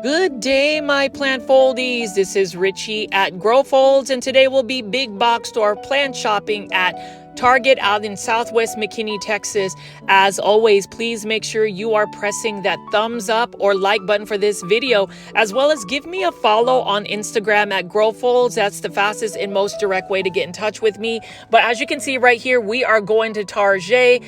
Good day, my plant foldies. This is Richie at Grow Folds, and today we'll be big box store plant shopping at Target out in Southwest McKinney, Texas. As always, please make sure you are pressing that thumbs up or like button for this video, as well as give me a follow on Instagram at Grow Folds. That's the fastest and most direct way to get in touch with me. But as you can see right here, we are going to Target.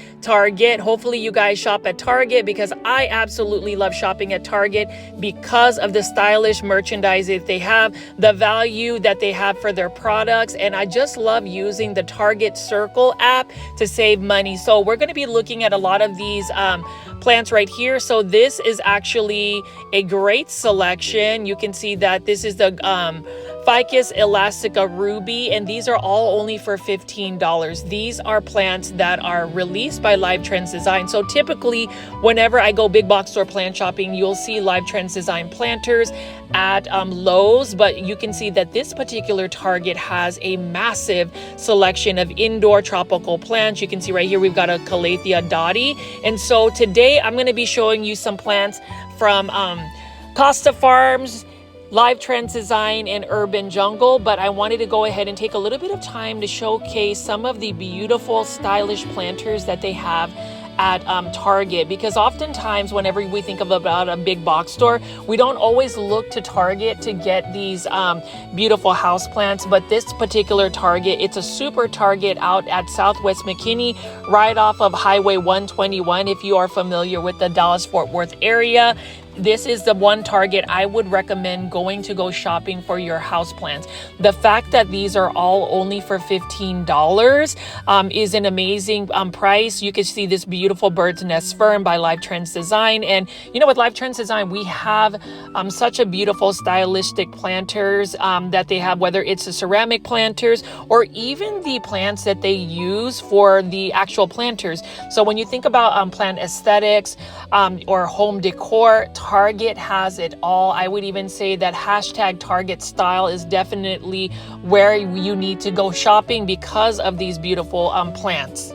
Hopefully you guys shop at Target, because I absolutely love shopping at Target because of the stylish merchandise that they have, the value that they have for their products, and I just love using the Target Circle app to save money. So we're going to be looking at a lot of these plants right here. So this is actually a great selection. You can see that this is the Ficus elastica ruby, and these are all only for $15. These are plants that are released by Live Trends Design. So typically whenever I go big box store plant shopping, you'll see Live Trends Design planters at Lowe's, but you can see that this particular Target has a massive selection of indoor tropical plants. You can see right here we've got a Calathea dotty, and so today I'm going to be showing you some plants from Costa Farms, Live Trends Design, and Urban Jungle. But I wanted to go ahead and take a little bit of time to showcase some of the beautiful stylish planters that they have at Target, because oftentimes whenever we think about a big box store, we don't always look to Target to get these beautiful house plants. But this particular Target, it's a super Target out at Southwest McKinney, right off of Highway 121. If you are familiar with the Dallas-Fort Worth area, this is the one Target I would recommend going to go shopping for your house plants. The fact that these are all only for $15 is an amazing price. You can see this beautiful bird's nest fern by Live Trends Design. And you know, with Live Trends Design, we have such a beautiful stylistic planters that they have, whether it's the ceramic planters or even the plants that they use for the actual planters. So when you think about plant aesthetics or home decor, Target has it all. I would even say that hashtag Target style is definitely where you need to go shopping because of these beautiful plants.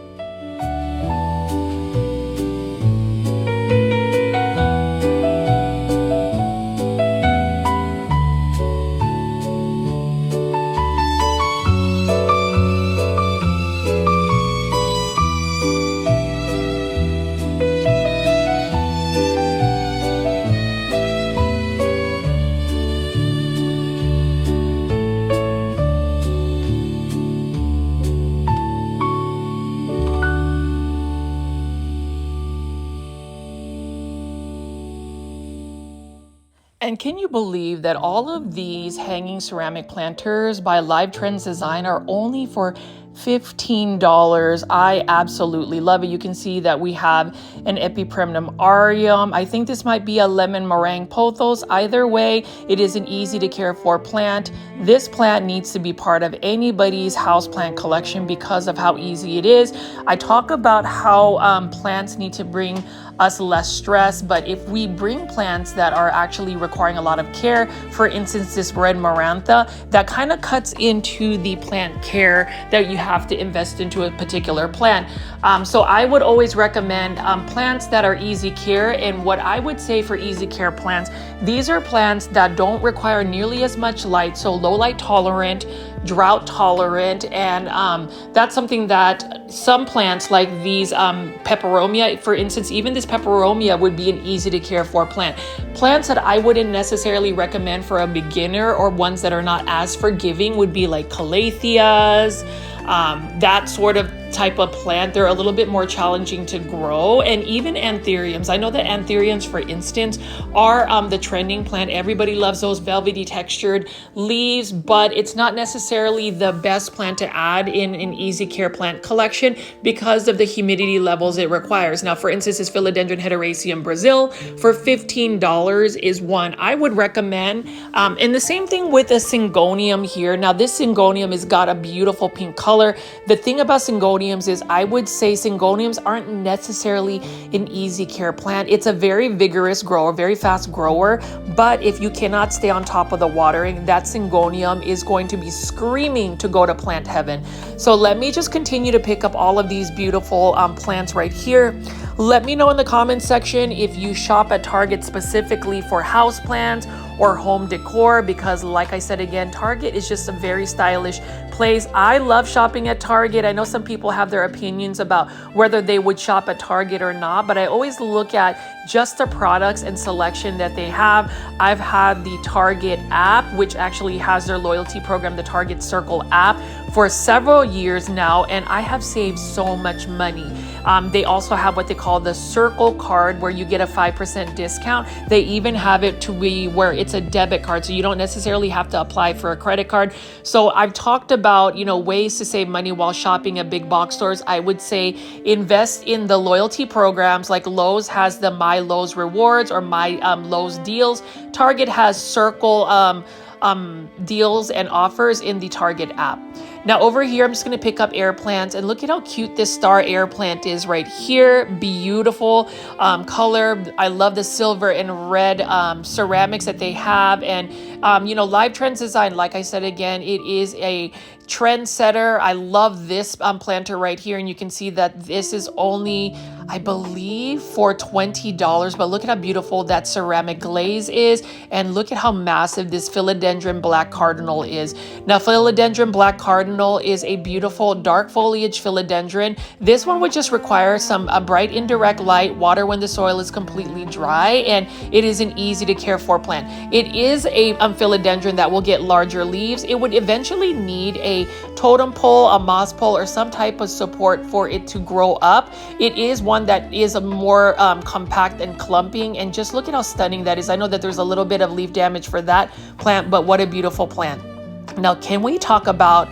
And can you believe that all of these hanging ceramic planters by Live Trends Design are only for $15? I absolutely love it. You can see that we have an Epipremnum aureum. I think this might be a lemon meringue pothos. Either way, it is an easy to care for plant. This plant needs to be part of anybody's houseplant collection because of how easy it is. I talk about how plants need to bring us less stress, but if we bring plants that are actually requiring a lot of care, for instance this red marantha, that kind of cuts into the plant care that you have to invest into a particular plant. So I would always recommend plants that are easy care. And what I would say for easy care plants, these are plants that don't require nearly as much light, so low light tolerant, drought tolerant, and that's something that some plants like these peperomia, for instance, even this peperomia would be an easy to care for plant. Plants that I wouldn't necessarily recommend for a beginner or ones that are not as forgiving would be like calatheas, that sort of type of plant. They're a little bit more challenging to grow. And even anthuriums. I know that anthuriums, for instance, are the trending plant. Everybody loves those velvety textured leaves, but it's not necessarily the best plant to add in an easy care plant collection because of the humidity levels it requires. Now, for instance, this Philodendron hederaceum Brazil for $15 is one I would recommend. And the same thing with a syngonium here. Now, this syngonium has got a beautiful pink color. The thing about syngonium is I would say syngoniums aren't necessarily an easy care plant. It's a very vigorous grower, very fast grower, but if you cannot stay on top of the watering, that syngonium is going to be screaming to go to plant heaven. So let me just continue to pick up all of these beautiful plants right here. Let me know in the comments section if you shop at Target specifically for houseplants or home decor, because like I said again, Target is just a very stylish place. I love shopping at Target. I know some people have their opinions about whether they would shop at Target or not, but I always look at just the products and selection that they have. I've had the Target app, which actually has their loyalty program, the Target Circle app, for several years now, and I have saved so much money. They also have what they call the Circle card, where you get a 5% discount. They even have it to be where it's a debit card, so you don't necessarily have to apply for a credit card. So I've talked about, ways to save money while shopping at big box stores. I would say invest in the loyalty programs, like Lowe's has the My Lowe's Rewards or My Lowe's Deals. Target has Circle deals and offers in the Target app. Now over here, I'm just going to pick up air plants, and look at how cute this star air plant is right here. Beautiful color. I love the silver and red ceramics that they have. And, Live Trends Design, like I said again, it is a trendsetter. I love this planter right here, and you can see that this is only, I believe, for $20, but look at how beautiful that ceramic glaze is, and look at how massive this philodendron black cardinal is. Now, philodendron black cardinal is a beautiful dark foliage philodendron. This one would just require some bright indirect light, water when the soil is completely dry, and it is an easy to care for plant. It is a philodendron that will get larger leaves. It would eventually need a totem pole, a moss pole, or some type of support for it to grow up. It is one that is a more compact and clumping, and just look at how stunning that is. I know that there's a little bit of leaf damage for that plant, but what a beautiful plant. Now, can we talk about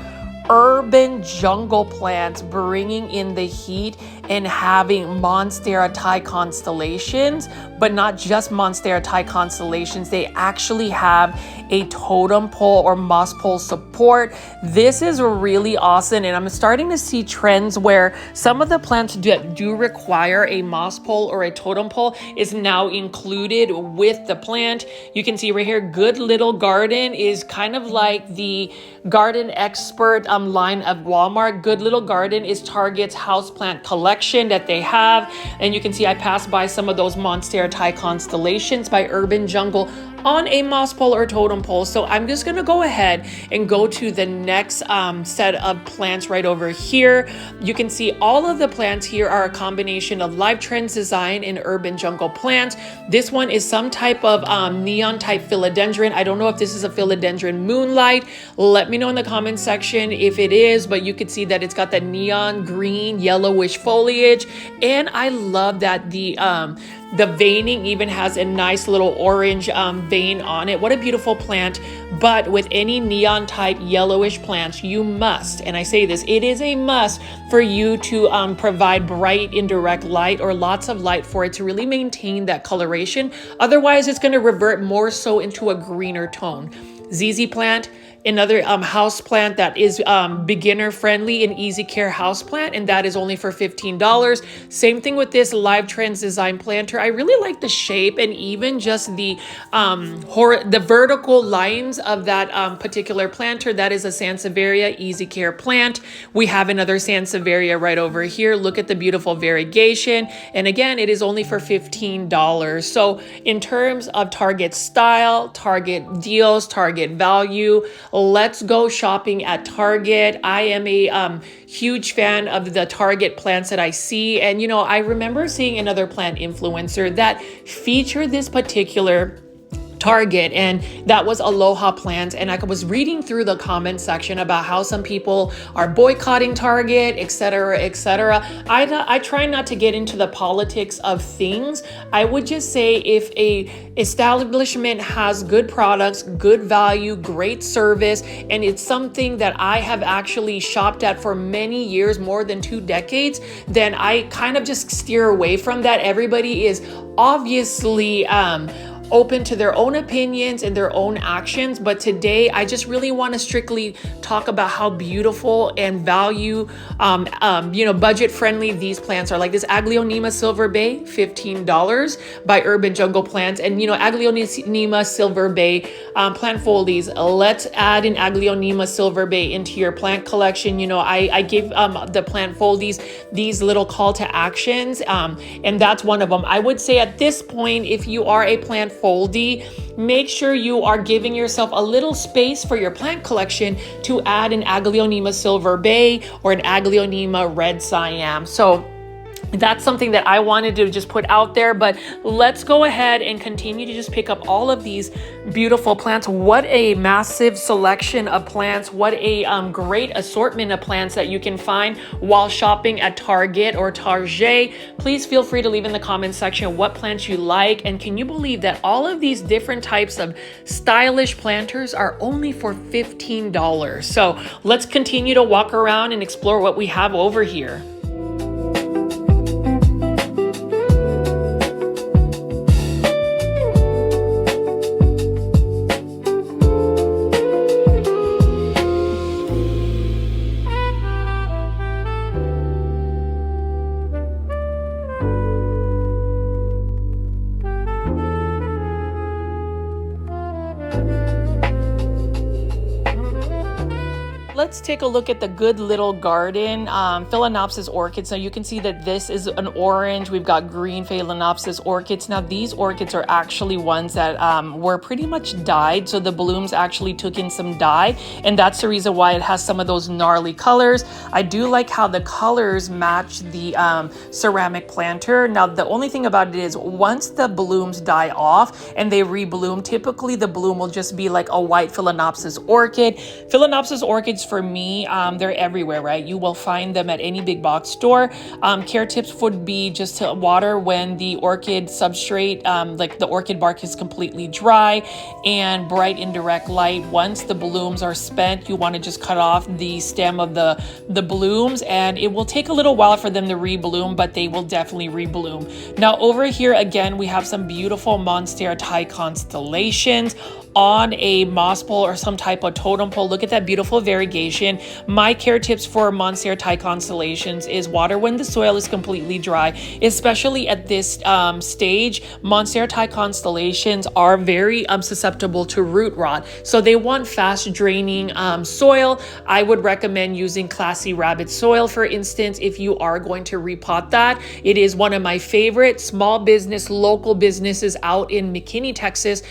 urban jungle plants bringing in the heat and having Monstera Thai constellations, but not just Monstera Thai constellations. They actually have a totem pole or moss pole support. This is really awesome, and I'm starting to see trends where some of the plants that do require a moss pole or a totem pole is now included with the plant. You can see right here, Good Little Garden is kind of like the Garden Expert line of Walmart. Good Little Garden is Target's houseplant collection that they have, and you can see I passed by some of those Monstera Thai constellations by Urban Jungle on a moss pole or totem pole. So I'm just gonna go ahead and go to the next set of plants right over here. You can see all of the plants here are a combination of Live Trends Design and Urban Jungle plants. This one is some type of neon type philodendron. I don't know if this is a philodendron moonlight. Let me know in the comments section if it is, but you could see that it's got the neon green yellowish foliage, and I love that the veining even has a nice little orange vein on it. What a beautiful plant. But with any neon type yellowish plants, you must, and I say this, it is a must for you to provide bright indirect light or lots of light for it to really maintain that coloration. Otherwise, it's going to revert more so into a greener tone. ZZ plant, another house plant that is beginner friendly and easy care house plant, and that is only for $15. Same thing with this Live Trends Design planter. I really like the shape and even just the vertical lines of that particular planter. That is a Sansevieria easy care plant. We have another Sansevieria right over here. Look at the beautiful variegation, and again, it is only for $15. So in terms of Target style, Target deals, Target value, let's go shopping at Target. I am a huge fan of the Target plants that I see. And, I remember seeing another plant influencer that featured this particular Target, and that was Aloha Plant. And I was reading through the comment section about how some people are boycotting Target, etc., etc. I try not to get into the politics of things. I would just say if a establishment has good products, good value, great service, and it's something that I have actually shopped at for many years, more than 2 decades, then I kind of just steer away from that. Everybody is obviously open to their own opinions and their own actions. But today I just really want to strictly talk about how beautiful and value, budget friendly these plants are. Like this Aglaonema Silver Bay, $15 by Urban Jungle Plants. And Aglaonema Silver Bay plant foldies, let's add an Aglaonema Silver Bay into your plant collection. I give the plant foldies these little call to actions, and that's one of them. I would say at this point, if you are a plant foldie, make sure you are giving yourself a little space for your plant collection to add an Aglaonema Silver Bay or an Aglaonema Red Siam. So that's something that I wanted to just put out there, but let's go ahead and continue to just pick up all of these beautiful plants. What a massive selection of plants. What a great assortment of plants that you can find while shopping at Target or Target. Please feel free to leave in the comment section what plants you like. And can you believe that all of these different types of stylish planters are only for $15? So let's continue to walk around and explore what we have over here. Let's take a look at the Good Little Garden Phalaenopsis orchids. Now you can see that this is an orange. We've got green Phalaenopsis orchids. Now these orchids are actually ones that were pretty much dyed. So the blooms actually took in some dye, and that's the reason why it has some of those gnarly colors. I do like how the colors match the ceramic planter. Now the only thing about it is once the blooms die off and they rebloom, typically the bloom will just be like a white Phalaenopsis orchid. Phalaenopsis orchids, for me, they're everywhere, right? You will find them at any big box store. Care tips would be just to water when the orchid substrate, like the orchid bark, is completely dry, and bright indirect light. Once the blooms are spent, you want to just cut off the stem of the blooms, and it will take a little while for them to rebloom, but they will definitely rebloom. Now over here again, we have some beautiful Monstera Thai constellations on a moss pole or some type of totem pole. Look at that beautiful variegation. My care tips for Monstera Thai constellations is water when the soil is completely dry, especially at this stage. Monstera Thai constellations are very susceptible to root rot, so they want fast draining soil. I would recommend using Classy Rabbit soil, for instance, if you are going to repot that. It is one of my favorite small business, local businesses out in McKinney, Texas.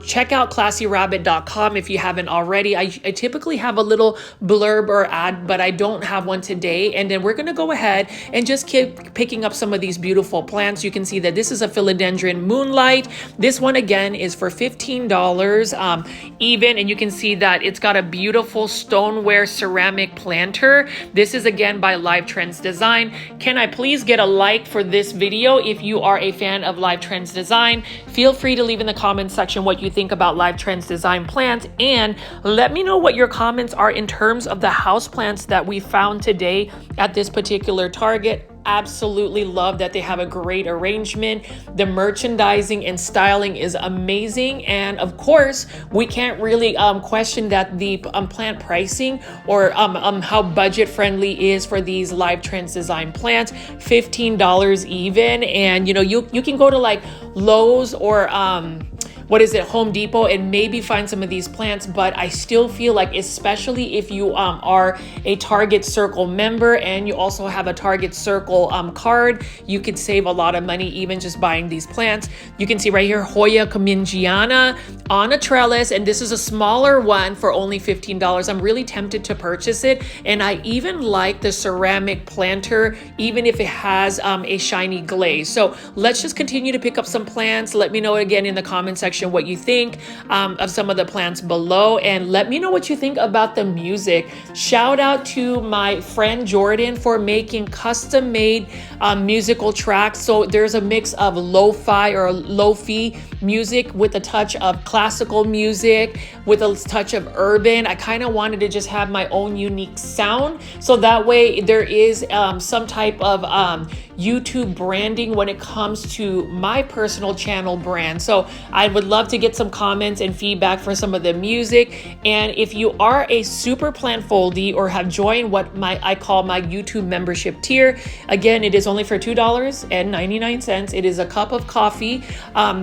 Check out ClassyRabbit.com if you haven't already. I typically have a little blurb or ad, but I don't have one today. And then we're going to go ahead and just keep picking up some of these beautiful plants. You can see that this is a Philodendron Moonlight. This one again is for $15 even, and you can see that it's got a beautiful stoneware ceramic planter. This is again by Live Trends Design. Can I please get a like for this video if you are a fan of Live Trends Design? Feel free to leave in the comment section what you think about Live Trends Design plants, and let me know what your comments are in terms of the house plants that we found today at this particular Target. Absolutely love that they have a great arrangement. The merchandising and styling is amazing, and of course we can't really question that the plant pricing or how budget friendly is for these Live Trends Design plants. $15 even, and you can go to like Lowe's or Home Depot and maybe find some of these plants, but I still feel like, especially if you are a Target Circle member and you also have a Target Circle card, you could save a lot of money even just buying these plants. You can see right here Hoya Comingiana on a trellis, and this is a smaller one for only $15. I'm really tempted to purchase it, and I even like the ceramic planter even if it has a shiny glaze. So let's just continue to pick up some plants. Let me know again in the comment section what you think of some of the plants below, and let me know what you think about the music. Shout out to my friend Jordan for making custom-made musical tracks. So there's a mix of lo-fi or lo-fi music with a touch of classical music with a touch of urban. I kind of wanted to just have my own unique sound, so that way there is some type of YouTube branding when it comes to my personal channel brand. So I would love to get some comments and feedback for some of the music. And if you are a super plant foldie or have joined what I call my YouTube membership tier, again, it is only for $2.99. It is a cup of coffee.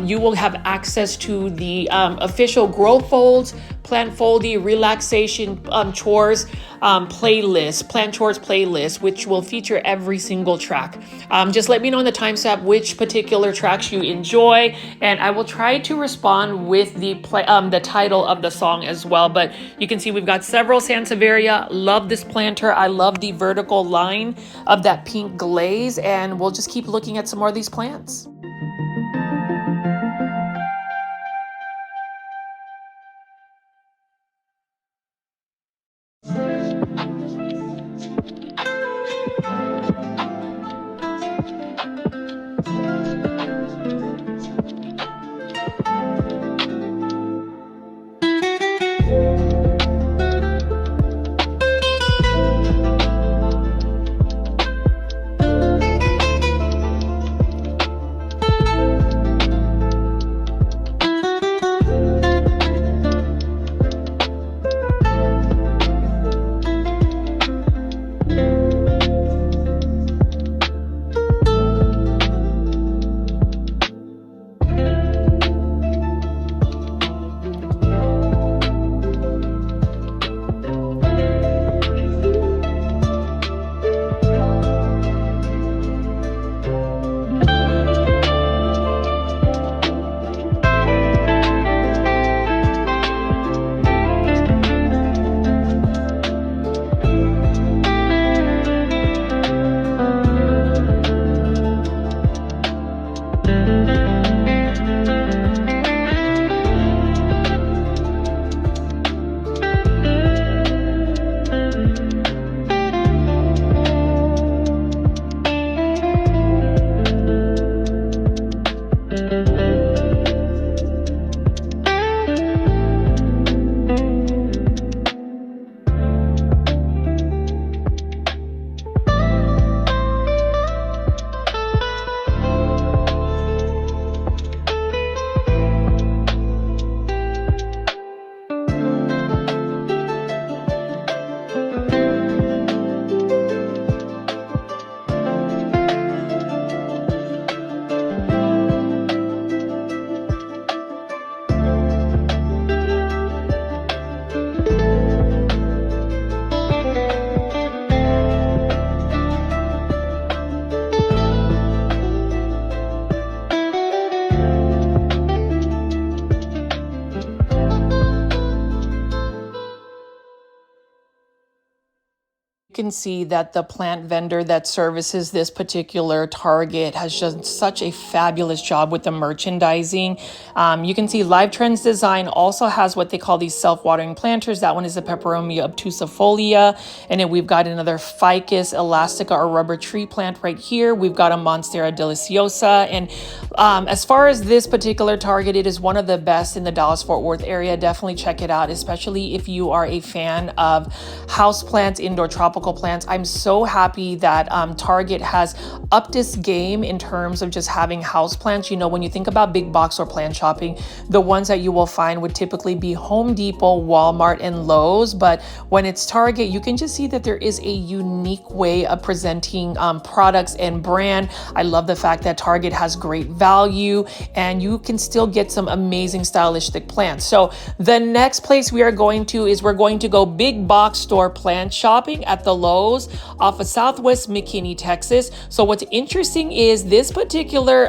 You will have access to the official Grow Folds Plant Foldie Relaxation Chores playlist, Plant Chores playlist, which will feature every single track. Just let me know in the timestamp which particular tracks you enjoy, and I will try to respond with the title of the song as well. But you can see we've got several Sansevieria. Love this planter. I love the vertical line of that pink glaze, and we'll just keep looking at some more of these plants. Can see that the plant vendor that services this particular Target has done such a fabulous job with the merchandising. You can see Live Trends Design also has what they call these self-watering planters. That one is a Peperomia obtusifolia. And then we've got another Ficus elastica or rubber tree plant right here. We've got a Monstera deliciosa. And as far as this particular Target, it is one of the best in the Dallas-Fort Worth area. Definitely check it out, especially if you are a fan of houseplants, indoor tropical plants. I'm so happy that Target has upped its game in terms of just having houseplants. You know, when you think about big box or plant shopping, the ones that you will find would typically be Home Depot, Walmart, and Lowe's. But when it's Target, you can just see that there is a unique way of presenting products and brand. I love the fact that Target has great value and you can still get some amazing stylistic plants. So the next place we are going to is we're going to go big box store plant shopping at the Lowe's off of Southwest McKinney, Texas. So what's interesting is this particular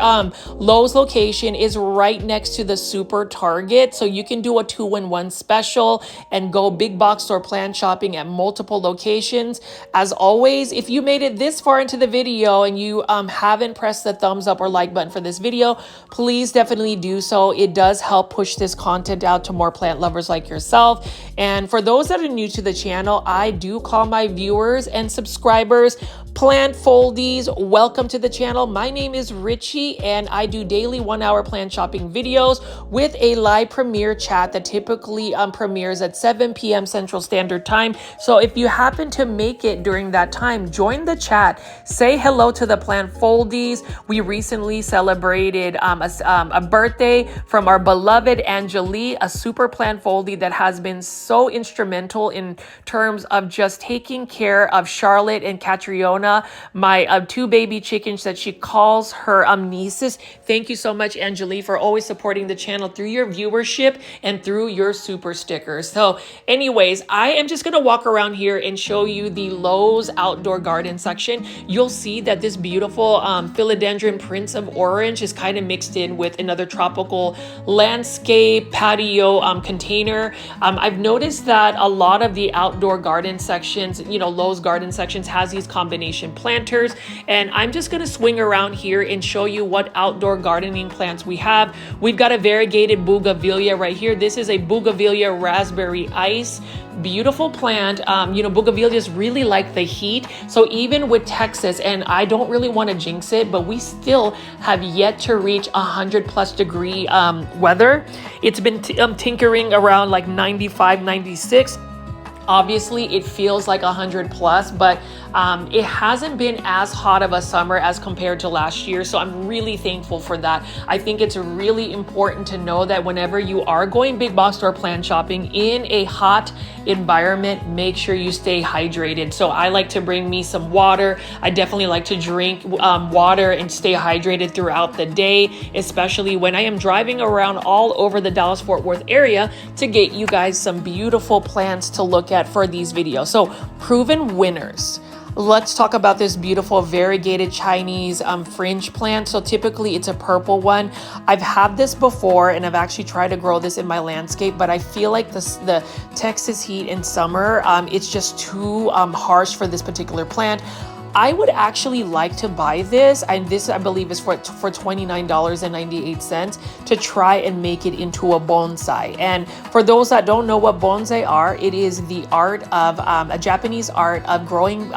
Lowe's location is right next to the Super Target. So you can do a 2-in-1 special and go big box store plant shopping at multiple locations. As always, if you made it this far into the video and you haven't pressed the thumbs up or like button for this video, please definitely do so. It does help push this content out to more plant lovers like yourself. And for those that are new to the channel, I do call my viewers and subscribers Plant foldies, welcome to the channel. My name is Richie and I do daily 1-hour plant shopping videos with a live premiere chat that typically premieres at 7 p.m. Central Standard Time. So if you happen to make it during that time, join the chat. Say hello to the plant foldies. We recently celebrated a birthday from our beloved Angelique, a super plant foldie that has been so instrumental in terms of just taking care of Charlotte and Catriona, my two baby chickens that she calls her nieces. Thank you so much, Angelique, for always supporting the channel through your viewership and through your super stickers. So anyways, I am just going to walk around here and show you the Lowe's outdoor garden section. You'll see that this beautiful philodendron Prince of Orange is kind of mixed in with another tropical landscape patio container. I've noticed that a lot of the outdoor garden sections, Lowe's garden sections has these combination planters, and I'm just going to swing around here and show you what outdoor gardening plants we have. We've got a variegated bougainvillea right here. This is a bougainvillea raspberry ice. Beautiful plant. Bougainvilleas really like the heat. So even with Texas, and I don't really want to jinx it, but we still have yet to reach 100+ degree weather. It's been tinkering around like 95, 96. Obviously, it feels like 100+, but it hasn't been as hot of a summer as compared to last year. So I'm really thankful for that. I think it's really important to know that whenever you are going big box store plant shopping in a hot environment, make sure you stay hydrated. So I like to bring me some water. I definitely like to drink water and stay hydrated throughout the day, especially when I am driving around all over the Dallas-Fort Worth area to get you guys some beautiful plants to look at for these videos. So proven winners. Let's talk about this beautiful variegated Chinese fringe plant. So typically it's a purple one. I've had this before and I've actually tried to grow this in my landscape, but I feel like the Texas heat in summer, it's just too harsh for this particular plant. I would actually like to buy this, and this I believe is for $29.98 to try and make it into a bonsai. And for those that don't know what bonsai are, it is the art of a Japanese art of growing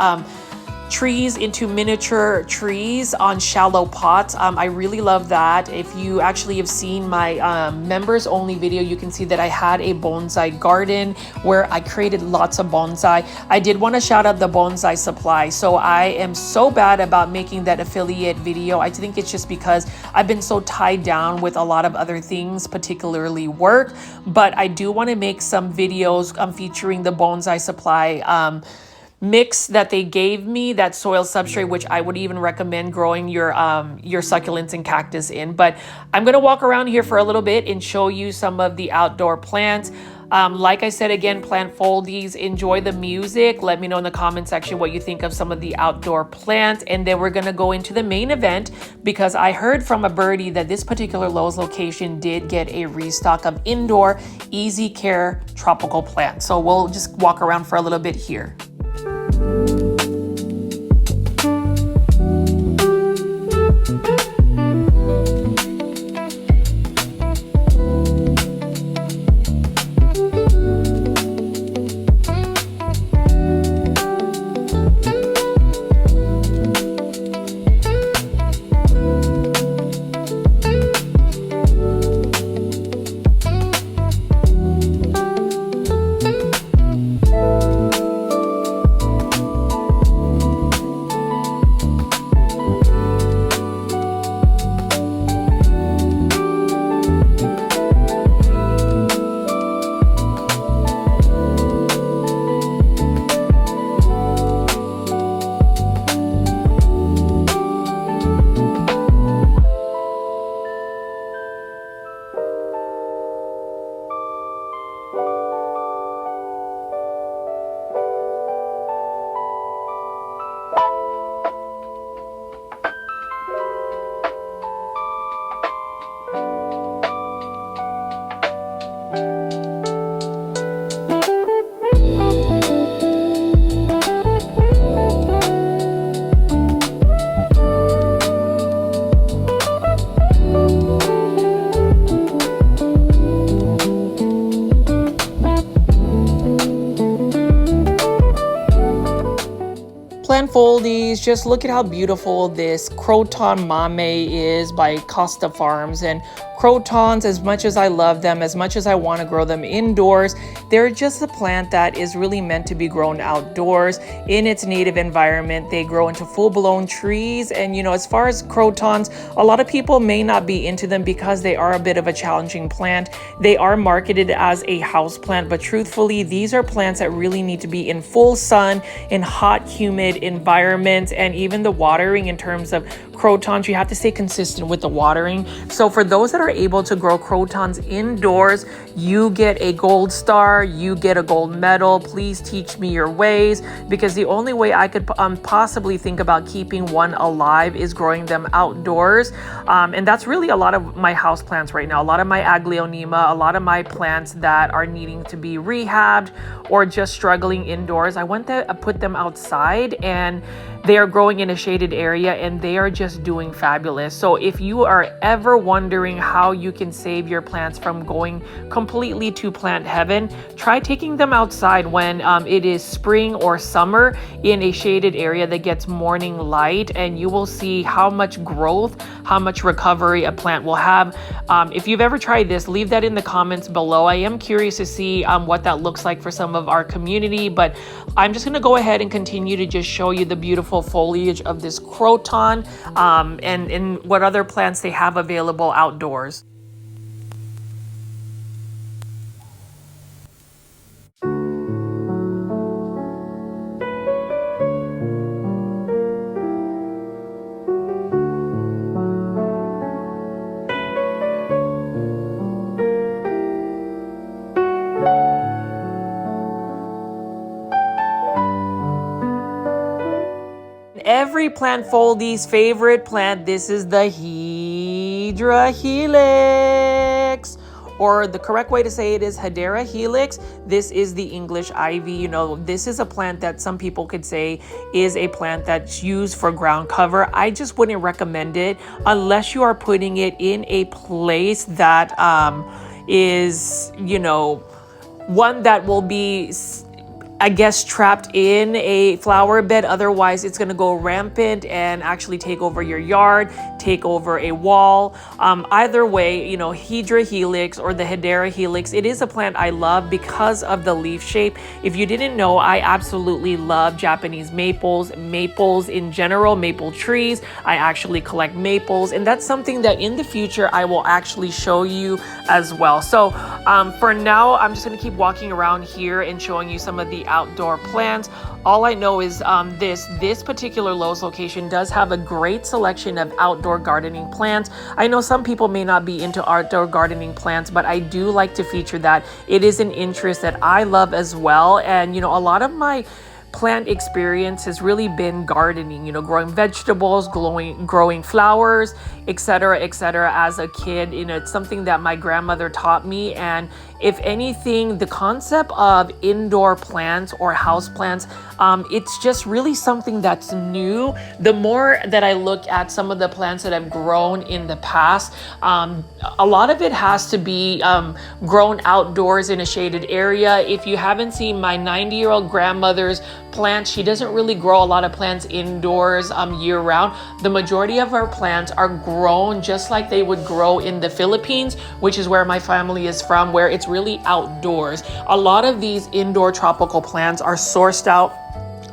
trees into miniature trees on shallow pots. I really love that. If you actually have seen my members only video, you can see that I had a bonsai garden where I created lots of bonsai. I did want to shout out the bonsai supply. So I am so bad about making that affiliate video. I think it's just because I've been so tied down with a lot of other things, particularly work, but I do want to make some videos featuring the bonsai supply mix that they gave me, that soil substrate, which I would even recommend growing your succulents and cactus in. But I'm going to walk around here for a little bit and show you some of the outdoor plants. Like I said, again, plant foldies, enjoy the music. Let me know in the comment section what you think of some of the outdoor plants. And then we're going to go into the main event because I heard from a birdie that this particular Lowe's location did get a restock of indoor easy care tropical plants. So we'll just walk around for a little bit here. just look at how beautiful this Croton Mame is by Costa Farms. And crotons, as much as I love them, as much as I want to grow them indoors, they're just a plant that is really meant to be grown outdoors in its native environment. They grow into full-blown trees. And as far as crotons, a lot of people may not be into them because they are a bit of a challenging plant. They are marketed as a house plant, but truthfully, these are plants that really need to be in full sun, in hot, humid environments, and even the watering in terms of crotons, you have to stay consistent with the watering. So for those that are able to grow crotons indoors, you get a gold star, you get a gold medal. Please teach me your ways, because the only way I could possibly think about keeping one alive is growing them outdoors. And that's really a lot of my house plants right now, a lot of my aglaonema, a lot of my plants that are needing to be rehabbed or just struggling indoors. I went to put them outside, and they are growing in a shaded area, and they are just doing fabulous. So if you are ever wondering how you can save your plants from going completely to plant heaven, try taking them outside when it is spring or summer in a shaded area that gets morning light, and you will see how much growth, how much recovery a plant will have. If you've ever tried this, leave that in the comments below. I am curious to see what that looks like for some of our community, but I'm just going to go ahead and continue to just show you the beautiful foliage of this croton and what other plants they have available outdoors. Every plant foldie's favorite plant, this is the Hedera helix, or the correct way to say it is Hedera helix. This is the English ivy. This is a plant that some people could say is a plant that's used for ground cover. I just wouldn't recommend it unless you are putting it in a place that is, one that will be, I guess, trapped in a flower bed. Otherwise, it's going to go rampant and actually take over your yard, take over a wall. Either way, Hedera helix or the Hedera helix, it is a plant I love because of the leaf shape. If you didn't know, I absolutely love Japanese maples in general, maple trees. I actually collect maples, and that's something that in the future I will actually show you as well. So for now, I'm just going to keep walking around here and showing you some of the outdoor plants. All I know is this particular Lowe's location does have a great selection of outdoor gardening plants. I know some people may not be into outdoor gardening plants, but I do like to feature that. It is an interest that I love as well. And a lot of my plant experience has really been gardening, growing vegetables, growing flowers, etc., as a kid. It's something that my grandmother taught me. And if anything, the concept of indoor plants or house plants, it's just really something that's new. The more that I look at some of the plants that I've grown in the past, a lot of it has to be grown outdoors in a shaded area. If you haven't seen my 90-year-old grandmother's plants, she doesn't really grow a lot of plants indoors year round. The majority of our plants are grown just like they would grow in the Philippines, which is where my family is from, where it's really outdoors. A lot of these indoor tropical plants are sourced out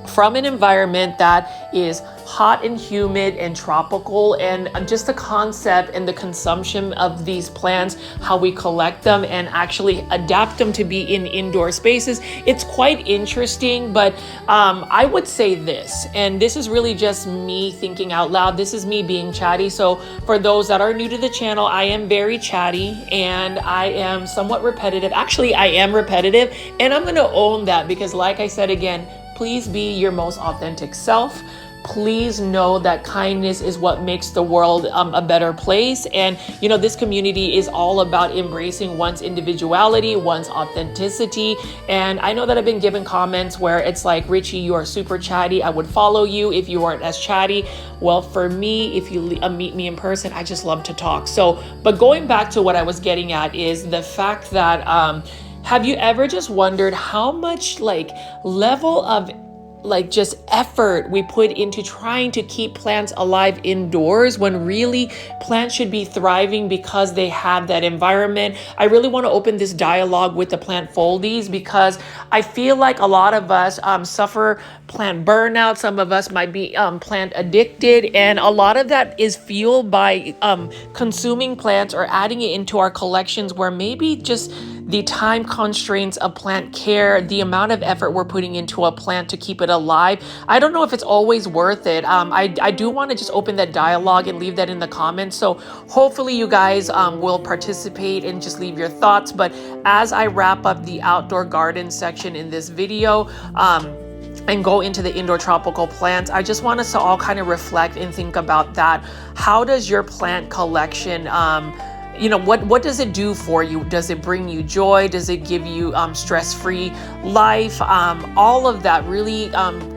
from an environment that is hot and humid and tropical, and just the concept and the consumption of these plants, how we collect them and actually adapt them to be in indoor spaces. It's quite interesting, but I would say this, and this is really just me thinking out loud. This is me being chatty. So for those that are new to the channel, I am very chatty and I am somewhat repetitive. Actually, I am repetitive, and I'm going to own that because, like I said again, please be your most authentic self. Please know that kindness is what makes the world a better place. And, this community is all about embracing one's individuality, one's authenticity. And I know that I've been given comments where it's like, Richie, you are super chatty. I would follow you if you weren't as chatty. Well, for me, if you meet me in person, I just love to talk. So, but going back to what I was getting at is the fact that, have you ever just wondered how much level of like just effort we put into trying to keep plants alive indoors, when really plants should be thriving because they have that environment. I really want to open this dialogue with the plant foldies, because I feel like a lot of us suffer plant burnout. Some of us might be plant addicted, and a lot of that is fueled by consuming plants or adding it into our collections, where maybe just the time constraints of plant care, the amount of effort we're putting into a plant to keep it alive, I don't know if it's always worth it. I do want to just open that dialogue and leave that in the comments. So hopefully you guys will participate and just leave your thoughts. But as I wrap up the outdoor garden section in this video, and go into the indoor tropical plants, I just want us to all kind of reflect and think about that. How does your plant collection, what does it do for you? Does it bring you joy? Does it give you stress-free life? All of that really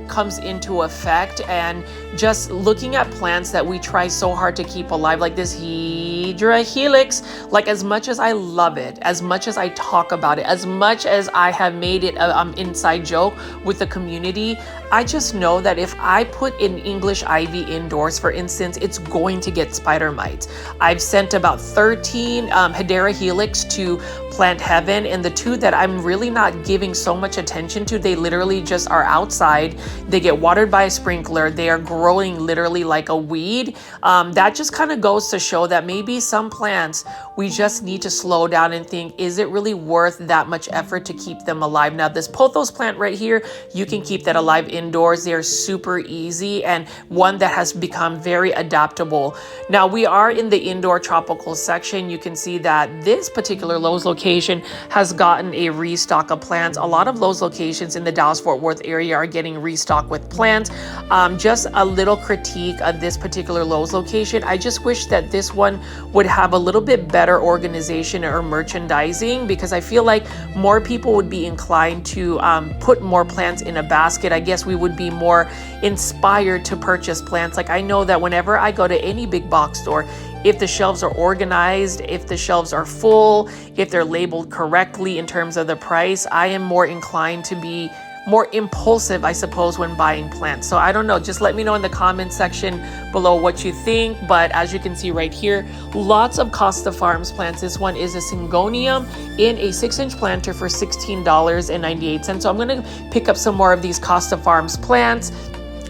comes into effect. And just looking at plants that we try so hard to keep alive, like this Hydra Helix, like as much as I love it, as much as I talk about it, as much as I have made it an inside joke with the community, I just know that if I put an English ivy indoors, for instance, it's going to get spider mites. I've sent about 13 Hydra Helix to Plant Heaven, and the two that I'm really not giving so much attention to, they literally just are outside. They get watered by a sprinkler. They are growing literally like a weed. That just kind of goes to show that maybe some plants, we just need to slow down and think, is it really worth that much effort to keep them alive? Now, this pothos plant right here, you can keep that alive indoors. They're super easy, and one that has become very adaptable. Now, we are in the indoor tropical section. You can see that this particular Lowe's location has gotten a restock of plants. A lot of Lowe's locations in the Dallas-Fort Worth area are getting restocked with plants. Just a little critique of this particular Lowe's location. I just wish that this one would have a little bit better organization or merchandising, because I feel like more people would be inclined to put more plants in a basket. I guess we would be more inspired to purchase plants. Like, I know that whenever I go to any big box store, if the shelves are organized, if the shelves are full, if they're labeled correctly in terms of the price, I am more inclined to be more impulsive, I suppose, when buying plants. So I don't know, just let me know in the comment section below what you think. But as you can see right here, lots of Costa Farms plants. This one is a Syngonium in a 6-inch planter for $16.98. So I'm gonna pick up some more of these Costa Farms plants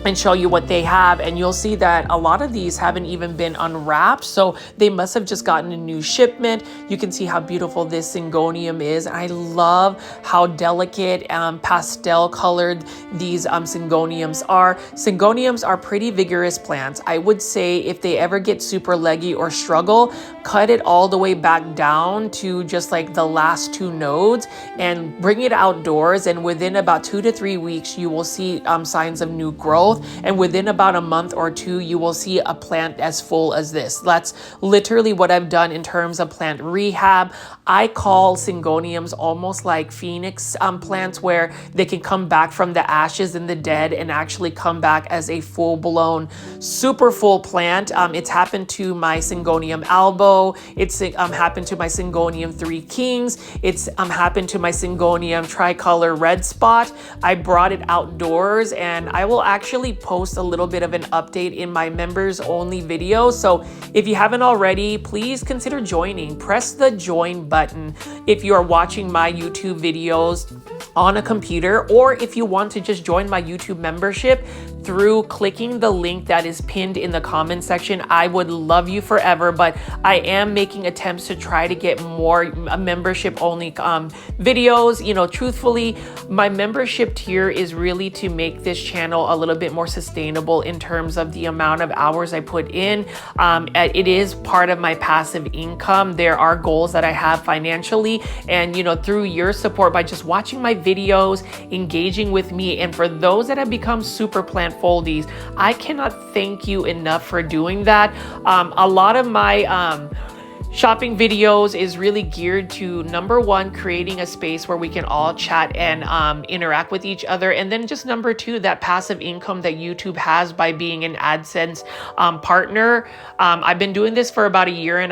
and show you what they have, and you'll see that a lot of these haven't even been unwrapped, so they must have just gotten a new shipment. You can see how beautiful this Syngonium is. I love how delicate pastel colored these Syngoniums are. Syngoniums are pretty vigorous plants. I would say if they ever get super leggy or struggle, cut it all the way back down to just like the last 2 nodes and bring it outdoors, and within about 2 to 3 weeks you will see signs of new growth. And within about a month or 2, you will see a plant as full as this. That's literally what I've done in terms of plant rehab. I call Syngoniums almost like phoenix plants, where they can come back from the ashes and the dead and actually come back as a full-blown, super full plant. It's happened to my Syngonium albo. It's happened to my Syngonium 3 Kings. It's happened to my Syngonium tricolor red spot. I brought it outdoors, and I will actually post a little bit of an update in my members only video. So if you haven't already, please consider joining. Press the join button if you are watching my YouTube videos on a computer, or if you want to just join my YouTube membership through clicking the link that is pinned in the comment section. I would love you forever, but I am making attempts to try to get more membership only videos. You know, truthfully, my membership tier is really to make this channel a little bit more sustainable in terms of the amount of hours I put in. It is part of my passive income. There are goals that I have financially, and you know, through your support by just watching my videos, engaging with me, and for those that have become super plant foldies, I cannot thank you enough for doing that. A lot of my shopping videos is really geared to, number one, creating a space where we can all chat and interact with each other. And then just number two, that passive income that YouTube has by being an AdSense partner. I've been doing this for about 1.5 years,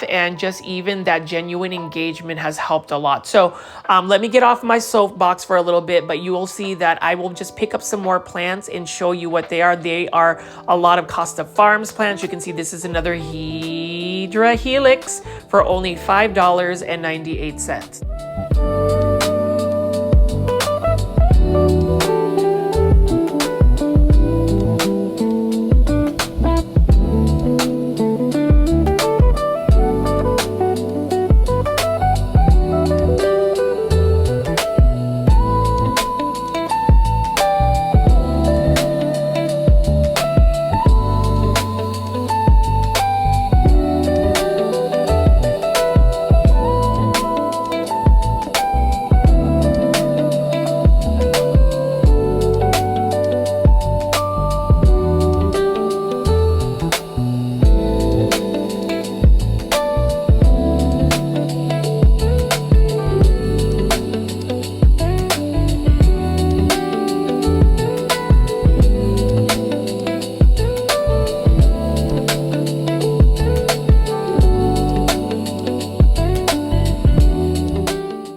and just even that genuine engagement has helped a lot. So let me get off my soapbox for a little bit, but you will see that I will just pick up some more plants and show you what they are. They are a lot of Costa Farms plants. You can see this is another Hydra Helix for only $5.98.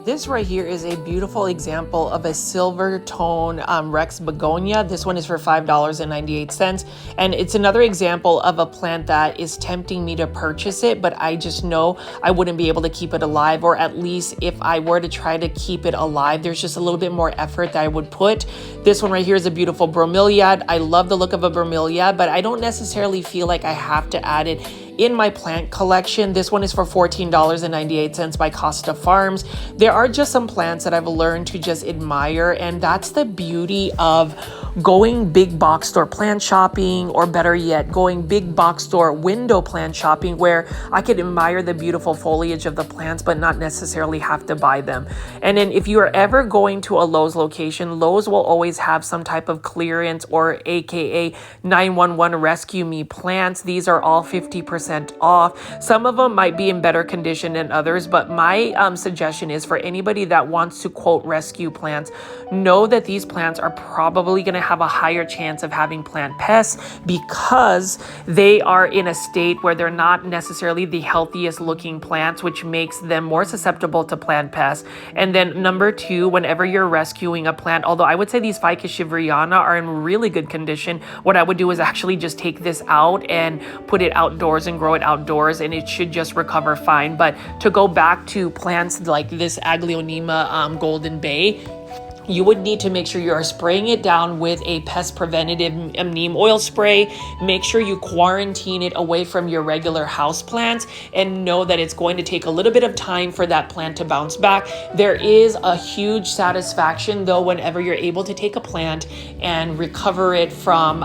This right here is a beautiful example of a silver tone Rex begonia. This one is for $5.98. And it's another example of a plant that is tempting me to purchase it, but I just know I wouldn't be able to keep it alive, or at least if I were to try to keep it alive, there's just a little bit more effort that I would put. This one right here is a beautiful bromeliad. I love the look of a bromeliad, but I don't necessarily feel like I have to add it in my plant collection. This one is for $14.98 by Costa Farms. There are just some plants that I've learned to just admire, and that's the beauty of going big box store plant shopping, or better yet, going big box store window plant shopping, where I could admire the beautiful foliage of the plants but not necessarily have to buy them. And then if you are ever going to a Lowe's location, Lowe's will always have some type of clearance, or AKA 911 rescue me plants. These are all 50% off. Some of them might be in better condition than others, but my suggestion is for anybody that wants to quote rescue plants, know that these plants are probably going to have a higher chance of having plant pests, because they are in a state where they're not necessarily the healthiest looking plants, which makes them more susceptible to plant pests. And then number two, whenever you're rescuing a plant, although I would say these Ficus shiveriana are in really good condition, what I would do is actually just take this out and put it outdoors and grow it outdoors, and it should just recover fine. But to go back to plants like this Aglaonema Golden Bay, you would need to make sure you are spraying it down with a pest preventative neem oil spray. Make sure you quarantine it away from your regular house plants, and know that it's going to take a little bit of time for that plant to bounce back. There is a huge satisfaction though whenever you're able to take a plant and recover it from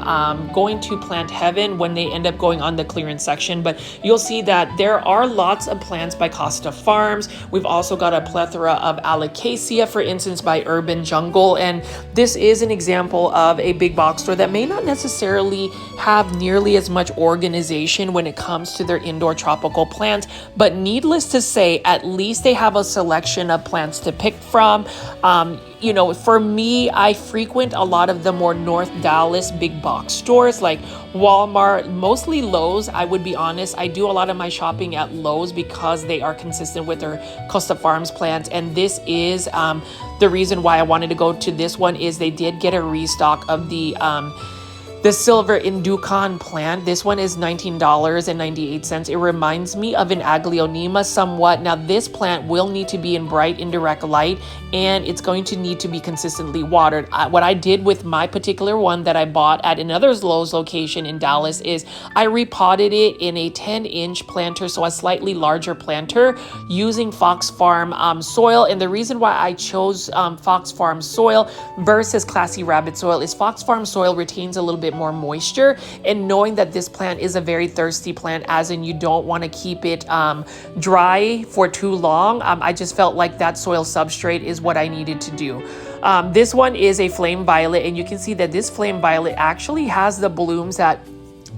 going to plant heaven when they end up going on the clearance section. But you'll see that there are lots of plants by Costa Farms. We've also got a plethora of Alocasia, for instance, by Urban Jungle, and this is an example of a big box store that may not necessarily have nearly as much organization when it comes to their indoor tropical plants, but needless to say, at least they have a selection of plants to pick from. You know, for me, I frequent a lot of the more North Dallas big box stores like Walmart, mostly Lowe's. I would be honest, I do a lot of my shopping at Lowe's because they are consistent with their Costa Farms plants. And this is the reason why I wanted to go to this one, is they did get a restock of the silver Inducan plant. This one is $19.98. It reminds me of an Aglaonema somewhat. Now this plant will need to be in bright indirect light, and it's going to need to be consistently watered. What I did with my particular one that I bought at another Lowe's location in Dallas is I repotted it in a 10-inch planter, so a slightly larger planter, using Fox Farm soil. And the reason why I chose Fox Farm soil versus Classy Rabbit soil is Fox Farm soil retains a little bit more moisture, and knowing that this plant is a very thirsty plant, as in you don't want to keep it dry for too long, I just felt like that soil substrate is what I needed to do. This one is a flame violet, and you can see that this flame violet actually has the blooms that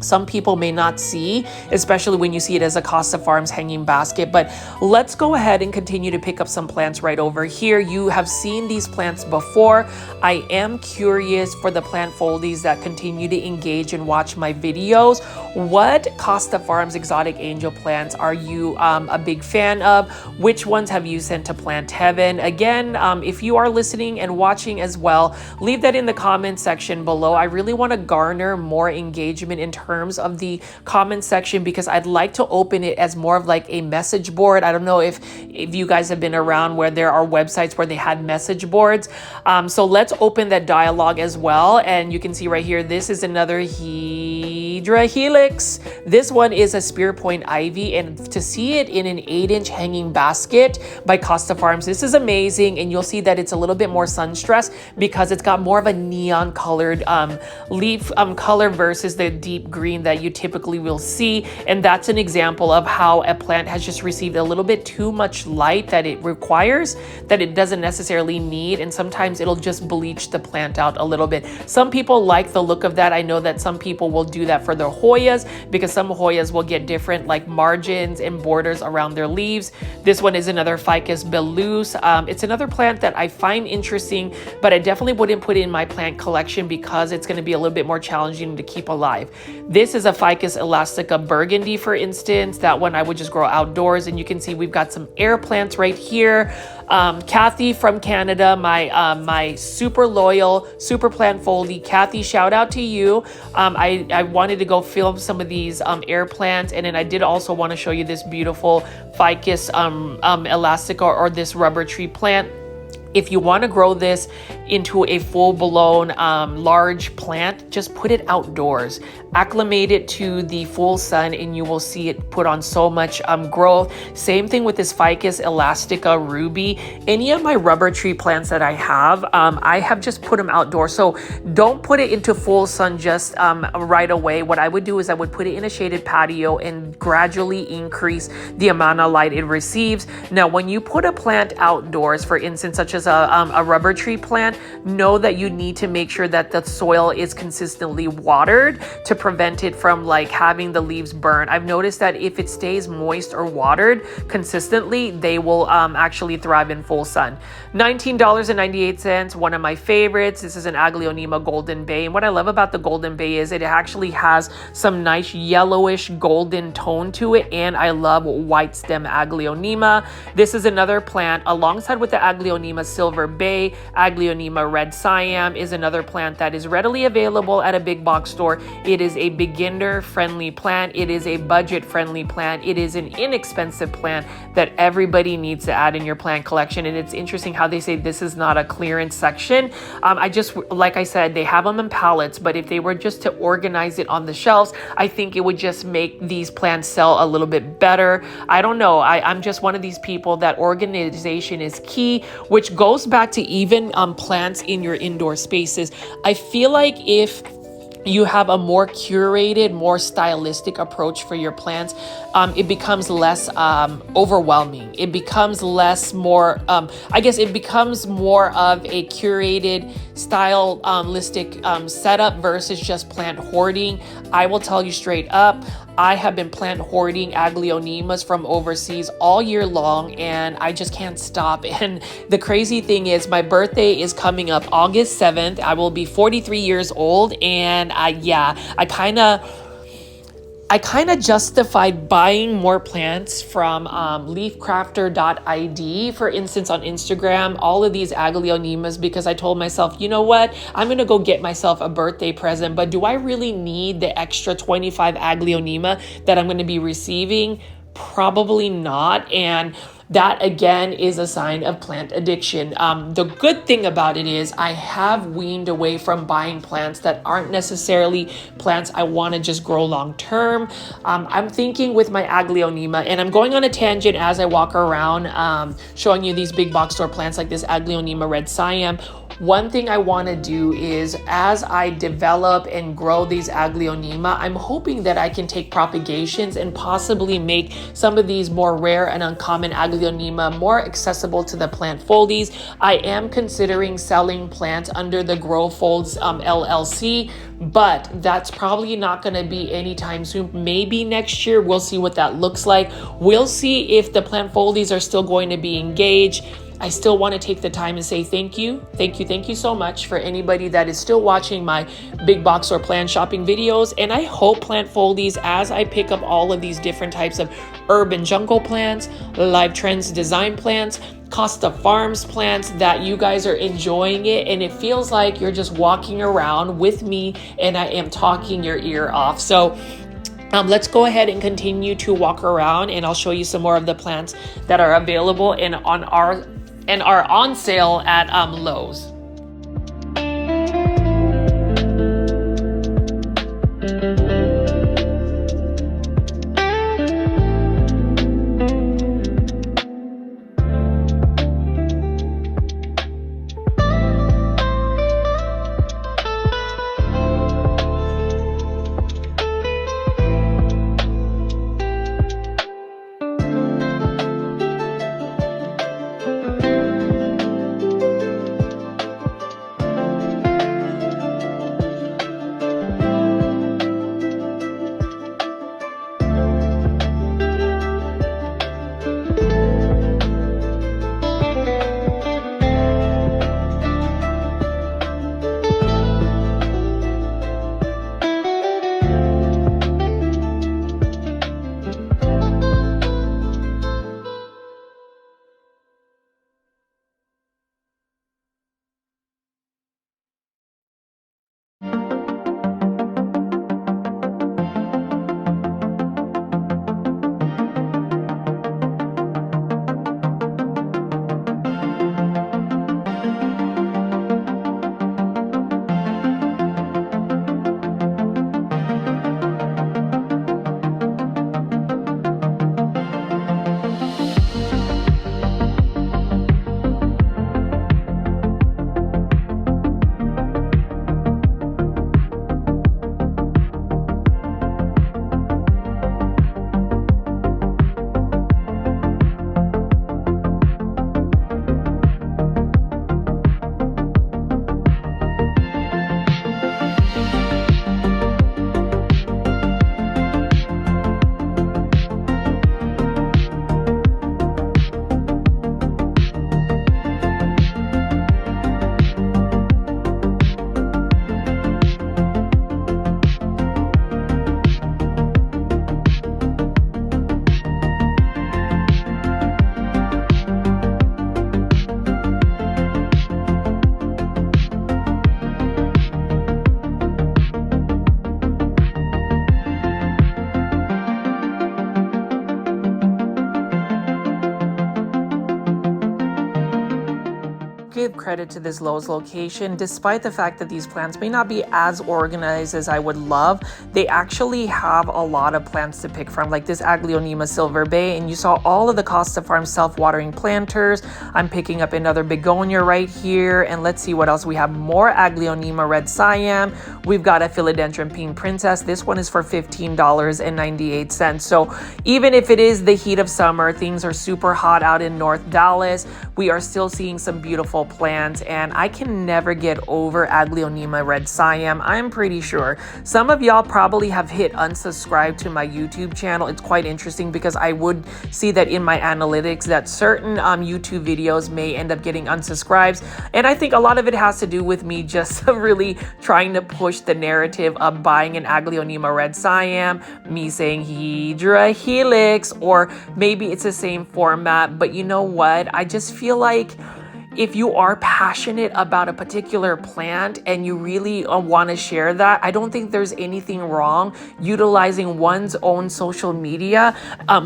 some people may not see, especially when you see it as a Costa Farms hanging basket. But let's go ahead and continue to pick up some plants right over here. You have seen these plants before. I am curious for the plant foldies that continue to engage and watch my videos. What Costa Farms exotic angel plants are you a big fan of? Which ones have you sent to Plant Heaven? Again, if you are listening and watching as well, leave that in the comment section below. I really want to garner more engagement in terms of the comment section, because I'd like to open it as more of like a message board. I don't know if you guys have been around where there are websites where they had message boards. So let's open that dialogue as well. And you can see right here, this is another Hydra Helix. This one is a spear point ivy, and to see it in an 8-inch hanging basket by Costa Farms, this is amazing. And you'll see that it's a little bit more sun stressed because it's got more of a neon colored leaf color versus the deep green that you typically will see. And that's an example of how a plant has just received a little bit too much light that it requires, that it doesn't necessarily need, and sometimes it'll just bleach the plant out a little bit. Some people like the look of that. I know that some people will do that for their Hoyas, because some Hoyas will get different like margins and borders around their leaves. This one is another Ficus belus. It's another plant that I find interesting, but I definitely wouldn't put it in my plant collection because it's going to be a little bit more challenging to keep alive. This is a Ficus elastica burgundy, for instance. That one I would just grow outdoors, and you can see we've got some air plants right here. Kathy from Canada, my super loyal super plant foldy. Kathy, shout out to you. I wanted to go film some of these air plants, and then I did also want to show you this beautiful Ficus elastica, or this rubber tree plant. If you want to grow this into a full-blown large plant, just put it outdoors. Acclimate it to the full sun, and you will see it put on so much growth. Same thing with this Ficus elastica ruby. Any of my rubber tree plants that I have just put them outdoors. So don't put it into full sun just right away. What I would do is I would put it in a shaded patio and gradually increase the amount of light it receives. Now, when you put a plant outdoors, for instance, such as a rubber tree plant, know that you need to make sure that the soil is consistently watered to prevent it from like having the leaves burn. I've noticed that if it stays moist or watered consistently, they will actually thrive in full sun. $19.98, one of my favorites. This is an Aglaonema Golden Bay. And what I love about the Golden Bay is it actually has some nice yellowish golden tone to it. And I love white stem Aglaonema. This is another plant alongside with the Aglaonema Silver Bay. Aglaonema Red Siam is another plant that is readily available at a big box store. It is a beginner friendly plant. It is a budget friendly plant. It is an inexpensive plant that everybody needs to add in your plant collection. And it's interesting how they say this is not a clearance section. Like I said, they have them in pallets, but if they were just to organize it on the shelves, I think it would just make these plants sell a little bit better. I don't know. I'm just one of these people that organization is key, which goes back to even plants in your indoor spaces. I feel like if you have a more curated, more stylistic approach for your plants, it becomes less overwhelming. It becomes it becomes more of a curated stylistic setup versus just plant hoarding. I will tell you straight up, I have been plant hoarding Aglaonemas from overseas all year long, and I just can't stop. And the crazy thing is my birthday is coming up August 7th. I will be 43 years old, and I kind of justified buying more plants from leafcrafter.id, for instance, on Instagram, all of these Aglaonemas, because I told myself, you know what, I'm going to go get myself a birthday present, but do I really need the extra 25 Aglaonema that I'm going to be receiving? Probably not. And that again is a sign of plant addiction. The good thing about it is I have weaned away from buying plants that aren't necessarily plants I want to just grow long term. I'm thinking with my Aglaonema, and I'm going on a tangent as I walk around showing you these big box store plants like this Aglaonema Red Siam. One thing I want to do is, as I develop and grow these Aglaonema, I'm hoping that I can take propagations and possibly make some of these more rare and uncommon Aglaonema more accessible to the plant foldies. I am considering selling plants under the Grow Folds LLC, but that's probably not going to be anytime soon. Maybe next year. We'll see what that looks like. We'll see if the plant foldies are still going to be engaged. I still want to take the time and say thank you so much for anybody that is still watching my big box or plant shopping videos. And I hope plant foldies, as I pick up all of these different types of urban jungle plants, Live Trends design plants, Costa Farms plants, that you guys are enjoying it and it feels like you're just walking around with me and I am talking your ear off. So let's go ahead and continue to walk around, and I'll show you some more of the plants that are available and are on sale at Lowe's. Give credit to this Lowe's location. Despite the fact that these plants may not be as organized as I would love, they actually have a lot of plants to pick from, like this Aglaonema Silver Bay, and you saw all of the Costa Farms self-watering planters. I'm picking up another begonia right here, and let's see what else we have. More Aglaonema Red Siam. We've got a Philodendron Pink Princess. This one is for $15.98. So even if it is the heat of summer, things are super hot out in North Dallas, we are still seeing some beautiful plants, and I can never get over Aglaonema Red Siam. I'm pretty sure some of y'all probably have hit unsubscribe to my YouTube channel. It's quite interesting because I would see that in my analytics that certain YouTube videos may end up getting unsubscribes, and I think a lot of it has to do with me just really trying to push the narrative of buying an Aglaonema Red Siam, me saying Hydra Helix, or maybe it's the same format. But you know what? I just feel like if you are passionate about a particular plant and you really want to share that, I don't think there's anything wrong utilizing one's own social media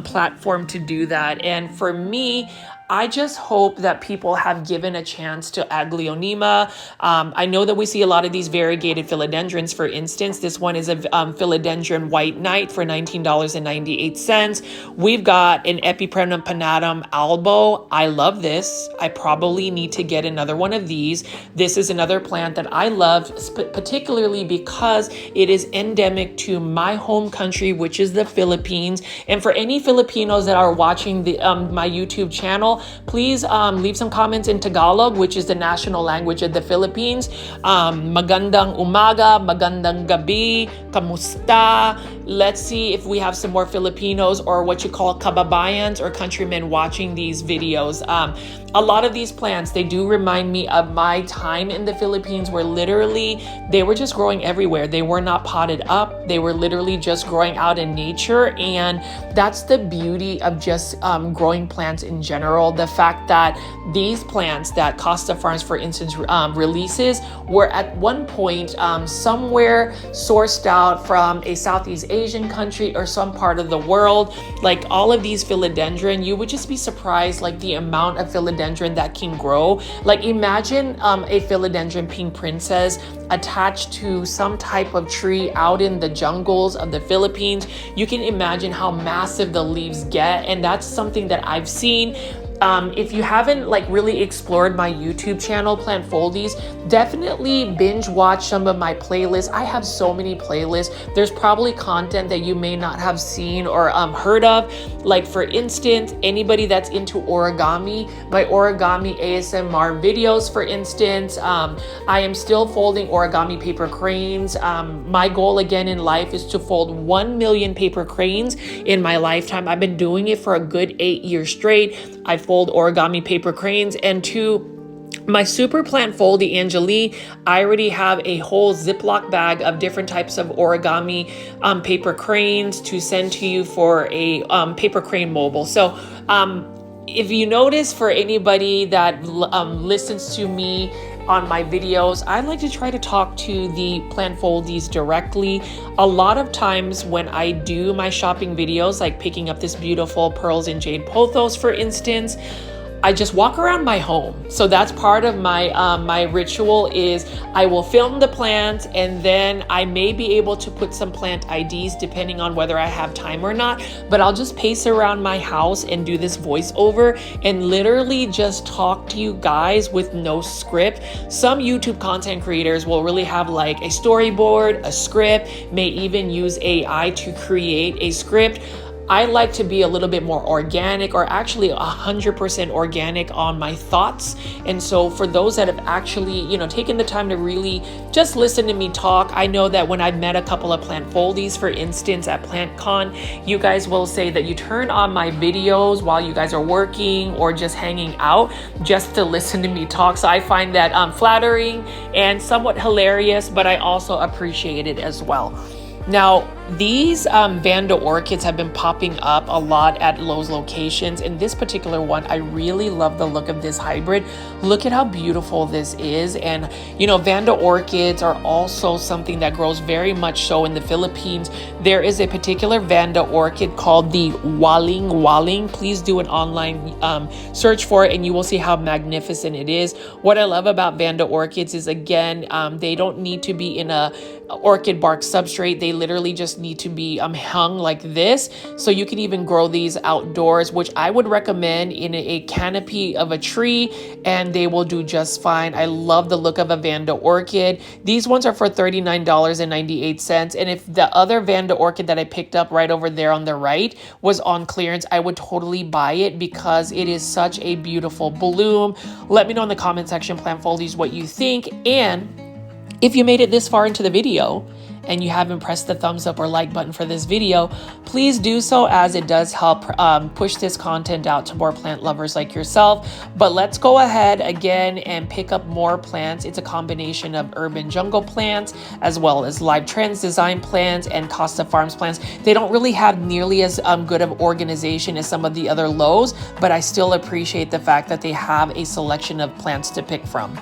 platform to do that. And for me, I just hope that people have given a chance to Aglaonema. I know that we see a lot of these variegated philodendrons. For instance, this one is a philodendron white knight for $19.98. We've got an Epipremnum pinnatum albo. I love this. I probably need to get another one of these. This is another plant that I love, particularly because it is endemic to my home country, which is the Philippines. And for any Filipinos that are watching my YouTube channel, please leave some comments in Tagalog, which is the national language of the Philippines. Magandang umaga, magandang gabi, kamusta. Let's see if we have some more Filipinos or what you call kababayans or countrymen watching these videos. A lot of these plants, they do remind me of my time in the Philippines, where literally they were just growing everywhere. They were not potted up. They were literally just growing out in nature. And that's the beauty of just growing plants in general. The fact that these plants that Costa Farms, for instance, releases were at one point somewhere sourced out from a Southeast Asian country or some part of the world. Like all of these philodendron, you would just be surprised like the amount of philodendron that can grow. Like imagine a philodendron pink princess attached to some type of tree out in the jungles of the Philippines. You can imagine how massive the leaves get, and that's something that I've seen. If you haven't like really explored my YouTube channel, Plant Foldies, definitely binge watch some of my playlists. I have so many playlists. There's probably content that you may not have seen or heard of. Like for instance, anybody that's into origami, my origami ASMR videos, for instance, I am still folding origami paper cranes. My goal again in life is to fold 1 million paper cranes in my lifetime. I've been doing it for a good 8 years straight. I fold origami paper cranes. And to my super plant foldy Angeli, I already have a whole Ziploc bag of different types of origami paper cranes to send to you for a paper crane mobile. So if you notice, for anybody that listens to me on my videos, I like to try to talk to the plant foldies directly. A lot of times when I do my shopping videos, like picking up this beautiful pearls and jade pothos, for instance, I just walk around my home. So that's part of my my ritual is I will film the plants, and then I may be able to put some plant IDs depending on whether I have time or not, but I'll just pace around my house and do this voiceover and literally just talk to you guys with no script. Some YouTube content creators will really have like a storyboard, a script, may even use AI to create a script. I like to be a little bit more organic, or actually 100% organic on my thoughts. And so for those that have actually, taken the time to really just listen to me talk, I know that when I've met a couple of plant foldies, for instance, at PlantCon, you guys will say that you turn on my videos while you guys are working or just hanging out just to listen to me talk. So I find that flattering and somewhat hilarious, but I also appreciate it as well. Now, these Vanda orchids have been popping up a lot at Lowe's locations. In this particular one, I really love the look of this hybrid. Look at how beautiful this is. And, Vanda orchids are also something that grows very much so in the Philippines. There is a particular Vanda orchid called the Waling Waling. Please do an online search for it and you will see how magnificent it is. What I love about Vanda orchids is, again, they don't need to be in a orchid bark substrate. They literally just need to be hung like this. So you can even grow these outdoors, which I would recommend in a canopy of a tree, and they will do just fine. I love the look of a Vanda orchid. These ones are for $39.98. And if the other Vanda orchid that I picked up right over there on the right was on clearance, I would totally buy it because it is such a beautiful bloom. Let me know in the comment section, Plant Foldies, what you think. And if you made it this far into the video and you haven't pressed the thumbs up or like button for this video, please do so, as it does help push this content out to more plant lovers like yourself. But let's go ahead again and pick up more plants. It's a combination of urban jungle plants as well as Live Trends design plants and Costa Farms plants. They don't really have nearly as good of organization as some of the other Lowe's, but I still appreciate the fact that they have a selection of plants to pick from.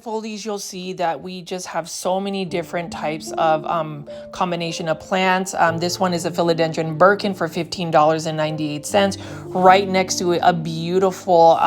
plant foldies, you'll see that we just have so many different types of combination of plants. This one is a philodendron Birkin for $15.98. Right next to it, a beautiful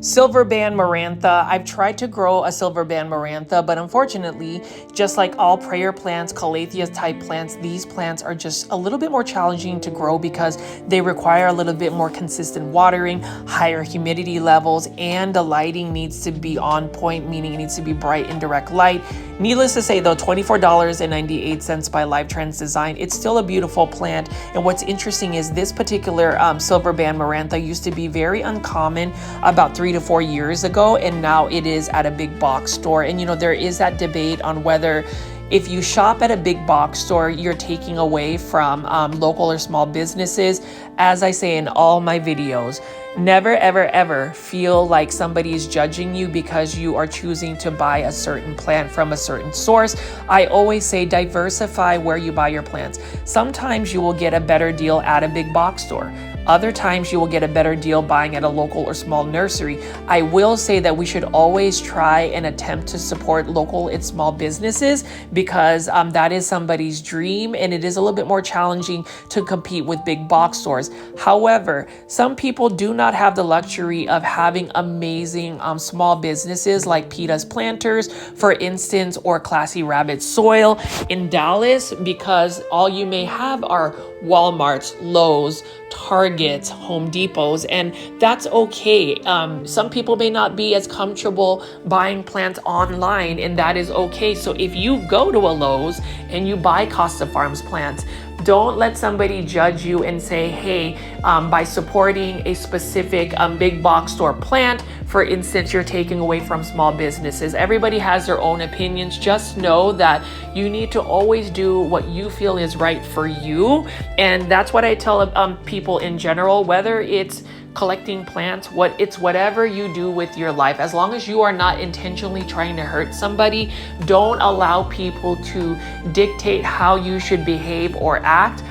silver band marantha. I've tried to grow a silver band marantha, but unfortunately, just like all prayer plants, calathea type plants, these plants are just a little bit more challenging to grow because they require a little bit more consistent watering, higher humidity levels, and the lighting needs to be on point, meaning it needs to be bright and direct light. Needless to say though, $24.98 by Live Trends Design. It's still a beautiful plant. And what's interesting is this particular silver band marantha used to be very uncommon about 3 to 4 years ago, and now it is at a big box store. And you know, there is that debate on whether if you shop at a big box store, you're taking away from local or small businesses. As I say in all my videos, never, ever, ever feel like somebody is judging you because you are choosing to buy a certain plant from a certain source. I always say diversify where you buy your plants. Sometimes you will get a better deal at a big box store. Other times you will get a better deal buying at a local or small nursery. I will say that we should always try and attempt to support local and small businesses because that is somebody's dream, and it is a little bit more challenging to compete with big box stores. However, some people do not have the luxury of having amazing small businesses like Peta's Planters, for instance, or Classy Rabbit Soil in Dallas, because all you may have are Walmarts, Lowe's, Targets, Home Depots, and that's okay. Some people may not be as comfortable buying plants online, and that is okay. So if you go to a Lowe's and you buy Costa Farms plants, don't let somebody judge you and say, hey, by supporting a specific big box store plant, for instance, you're taking away from small businesses. Everybody has their own opinions. Just know that you need to always do what you feel is right for you. And that's what I tell people in general, whether it's collecting plants, it's whatever you do with your life. As long as you are not intentionally trying to hurt somebody, don't allow people to dictate how you should behave or act.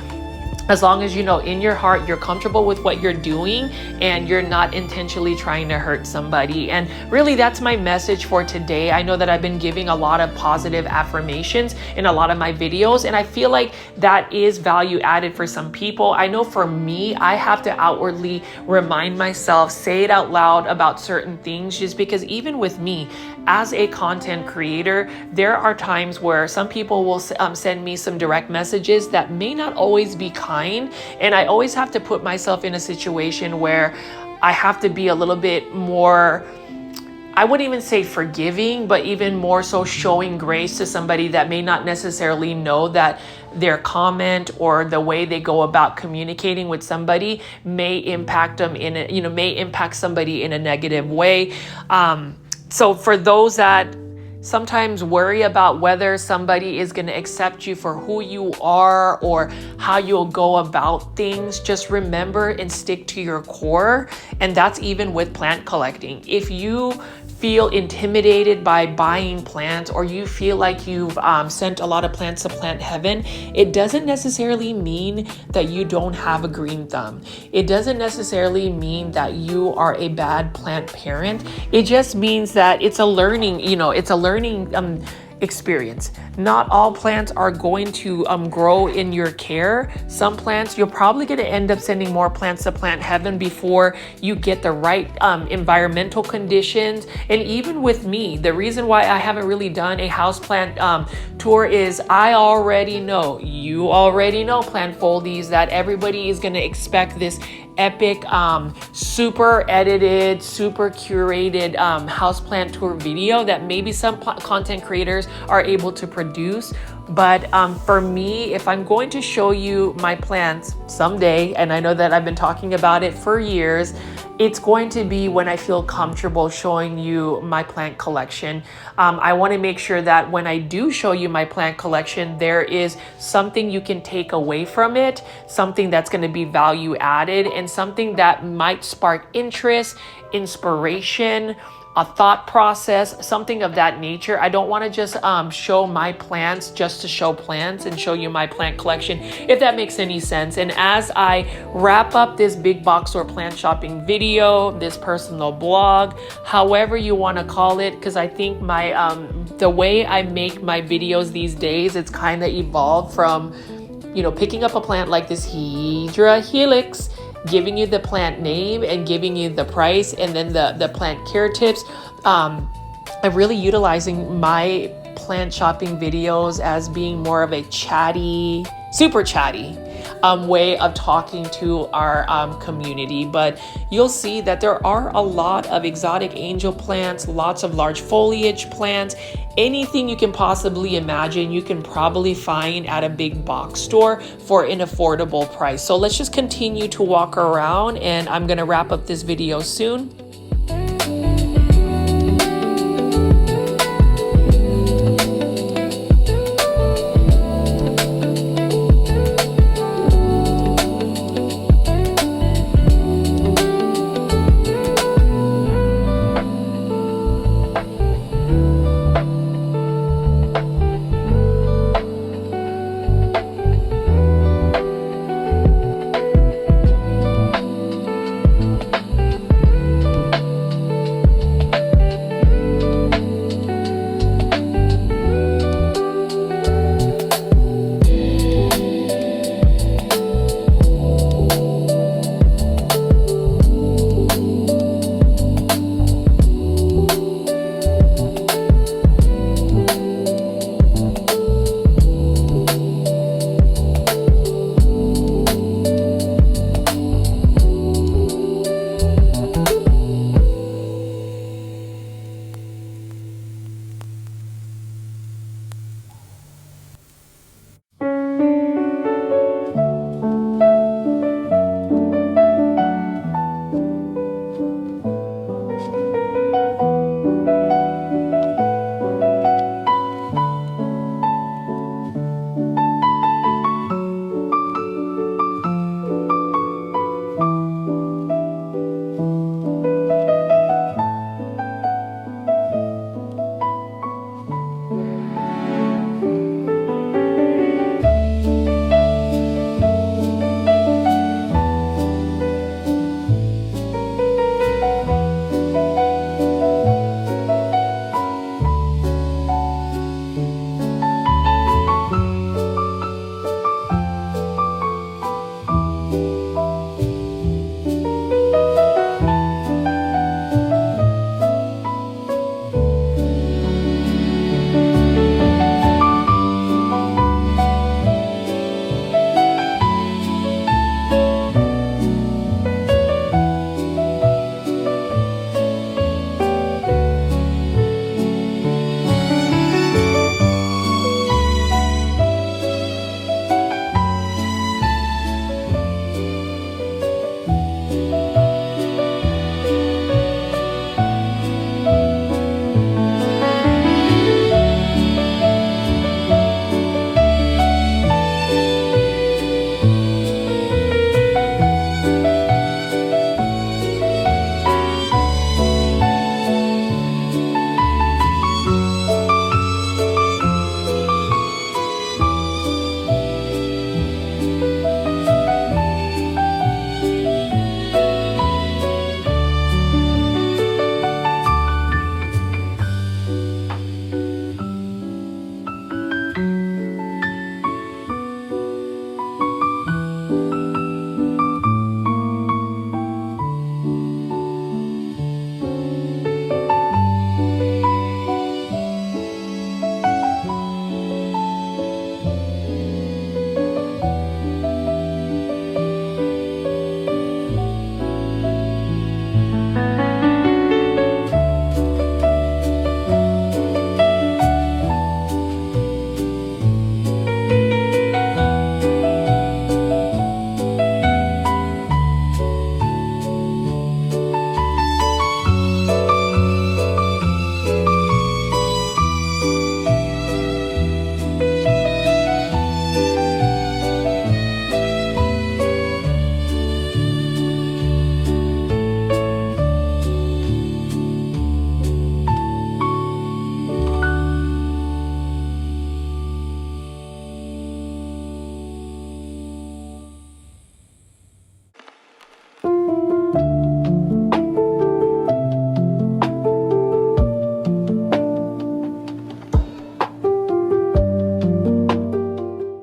As long as you know in your heart you're comfortable with what you're doing and you're not intentionally trying to hurt somebody. And really, that's my message for today. I know that I've been giving a lot of positive affirmations in a lot of my videos, and I feel like that is value added for some people. I know for me, I have to outwardly remind myself, say it out loud about certain things, just because even with me as a content creator, there are times where some people will send me some direct messages that may not always be kind. And I always have to put myself in a situation where I have to be a little bit more, I wouldn't even say forgiving, but even more so showing grace to somebody that may not necessarily know that their comment or the way they go about communicating with somebody may impact them may impact somebody in a negative way. So for those that sometimes worry about whether somebody is going to accept you for who you are or how you'll go about things, just remember and stick to your core. And that's even with plant collecting. If you feel intimidated by buying plants, or you feel like you've sent a lot of plants to Plant Heaven, it doesn't necessarily mean that you don't have a green thumb. It doesn't necessarily mean that you are a bad plant parent. It just means that it's a learning, experience. Not all plants are going to grow in your care. Some plants, you're probably going to end up sending more plants to Plant Heaven before you get the right environmental conditions. And even with me, the reason why I haven't really done a houseplant tour is I already know, you already know, plant foldies, that everybody is going to expect this epic, super edited, super curated houseplant tour video that maybe some content creators are able to produce. But for me, if I'm going to show you my plants someday, and I know that I've been talking about it for years, it's going to be when I feel comfortable showing you my plant collection. I want to make sure that when I do show you my plant collection, there is something you can take away from it, something that's going to be value added, and something that might spark interest, inspiration, a thought process, something of that nature. I don't want to just show my plants just to show plants and show you my plant collection, if that makes any sense. And as I wrap up this big box store plant shopping video, this personal blog, however you want to call it, because I think my the way I make my videos these days, it's kind of evolved from, you know, picking up a plant like this Hydra Helix, giving you the plant name and giving you the price, and then the plant care tips. I'm really utilizing my plant shopping videos as being more of a chatty, super chatty way of talking to our community. But you'll see that there are a lot of exotic angel plants, lots of large foliage plants, anything you can possibly imagine you can probably find at a big box store for an affordable price. So let's just continue to walk around, and I'm gonna wrap up this video soon.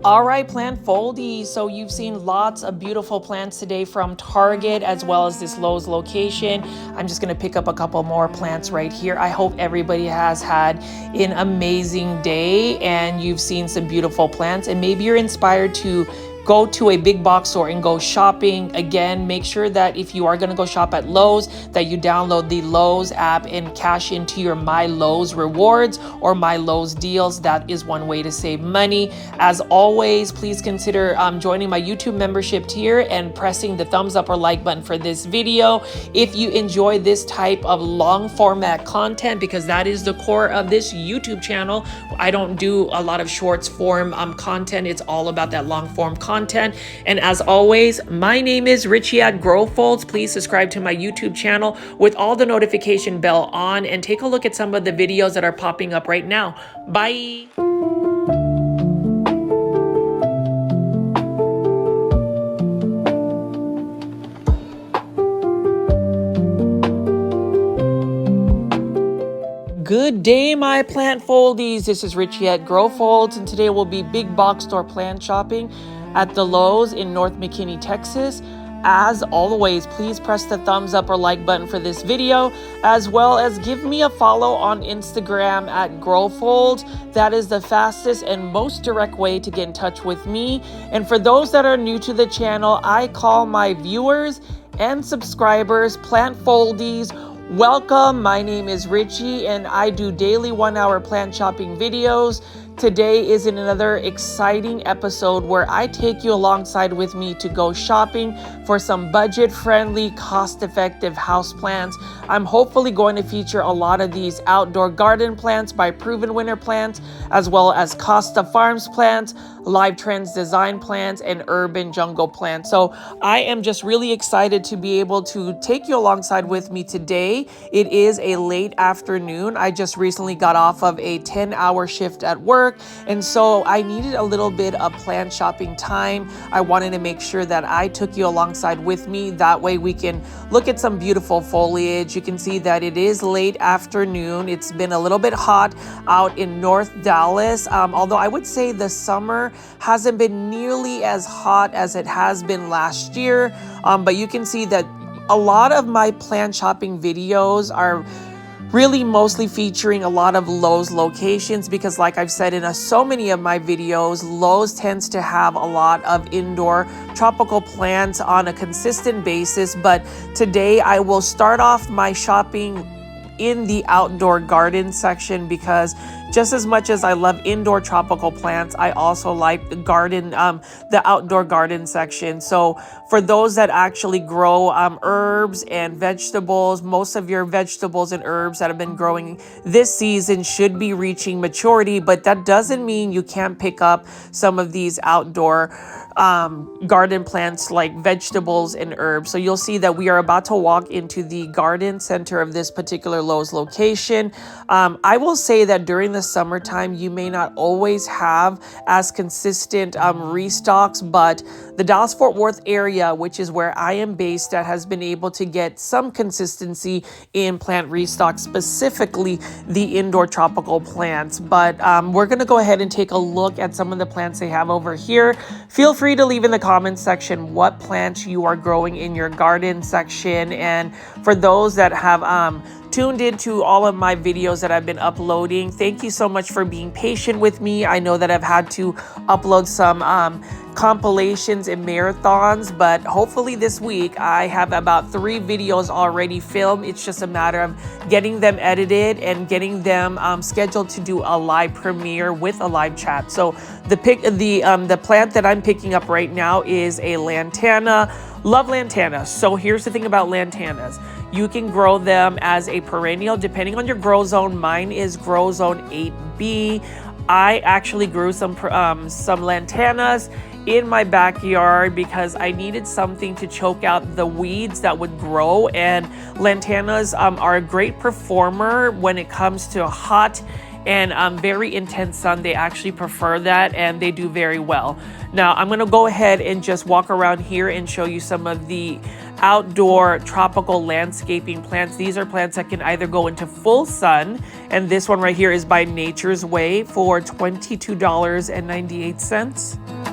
All right, plant foldies. So you've seen lots of beautiful plants today from Target as well as this Lowe's location. I'm just going to pick up a couple more plants right here. I hope everybody has had an amazing day and you've seen some beautiful plants, and maybe you're inspired to go to a big box store and go shopping. Again, make sure that if you are going to go shop at Lowe's, that you download the Lowe's app and cash into your My Lowe's rewards or My Lowe's deals. That is one way to save money. As always, please consider joining my YouTube membership tier and pressing the thumbs up or like button for this video if you enjoy this type of long format content, because that is the core of this YouTube channel. I don't do a lot of shorts form content. It's all about that long form content. And as always, my name is Richie at Growfolds. Please subscribe to my YouTube channel with all the notification bell on and take a look at some of the videos that are popping up right now. Bye. Good day, my plant foldies. This is Richie at Growfolds, and today we'll be big box store plant shopping at the Lowe's in North McKinney, Texas. As always, please press the thumbs up or like button for this video, as well as give me a follow on Instagram at Growfolds. That is the fastest and most direct way to get in touch with me. And for those that are new to the channel, I call my viewers and subscribers plant foldies. Welcome, my name is Richie and I do daily 1-hour plant shopping videos. Today is another exciting episode where I take you alongside with me to go shopping for some budget-friendly, cost-effective houseplants. I'm hopefully going to feature a lot of these outdoor garden plants by Proven Winner Plants, as well as Costa Farms plants, Live Trends Design plants, and urban jungle plants. So I am just really excited to be able to take you alongside with me today. It is a late afternoon. I just recently got off of a 10-hour shift at work, and so I needed a little bit of plant shopping time. I wanted to make sure that I took you alongside with me. That way we can look at some beautiful foliage. You can see that it is late afternoon. It's been a little bit hot out in North Dallas, although I would say the summer hasn't been nearly as hot as it has been last year. But you can see that a lot of my plant shopping videos are really mostly featuring a lot of Lowe's locations, because like I've said in so many of my videos, Lowe's tends to have a lot of indoor tropical plants on a consistent basis. But today I will start off my shopping in the outdoor garden section, because just as much as I love indoor tropical plants, I also like the garden, the outdoor garden section. So for those that actually grow herbs and vegetables, most of your vegetables and herbs that have been growing this season should be reaching maturity, but that doesn't mean you can't pick up some of these outdoor garden plants like vegetables and herbs. So you'll see that we are about to walk into the garden center of this particular Lowe's location. I will say that during the summertime, you may not always have as consistent restocks, but the Dallas-Fort Worth area, which is where I am based at, has been able to get some consistency in plant restock, specifically the indoor tropical plants. But we're going to go ahead and take a look at some of the plants they have over here. Feel free to leave in the comments section what plants you are growing in your garden section. And for those that have tuned into all of my videos that I've been uploading, thank you so much for being patient with me. I know that I've had to upload some compilations and marathons, but hopefully this week I have about 3 videos already filmed. It's just a matter of getting them edited and getting them scheduled to do a live premiere with a live chat. So the plant that I'm picking up right now is a lantana. Love lantana. So here's the thing about lantanas. You can grow them as a perennial depending on your grow zone. Mine is grow zone 8B. I actually grew some lantanas in my backyard because I needed something to choke out the weeds that would grow, and lantanas are a great performer when it comes to hot and very intense sun. They actually prefer that and they do very well. Now I'm gonna go ahead and just walk around here and show you some of the outdoor tropical landscaping plants. These are plants that can either go into full sun, and this one right here is by Nature's Way for $22.98.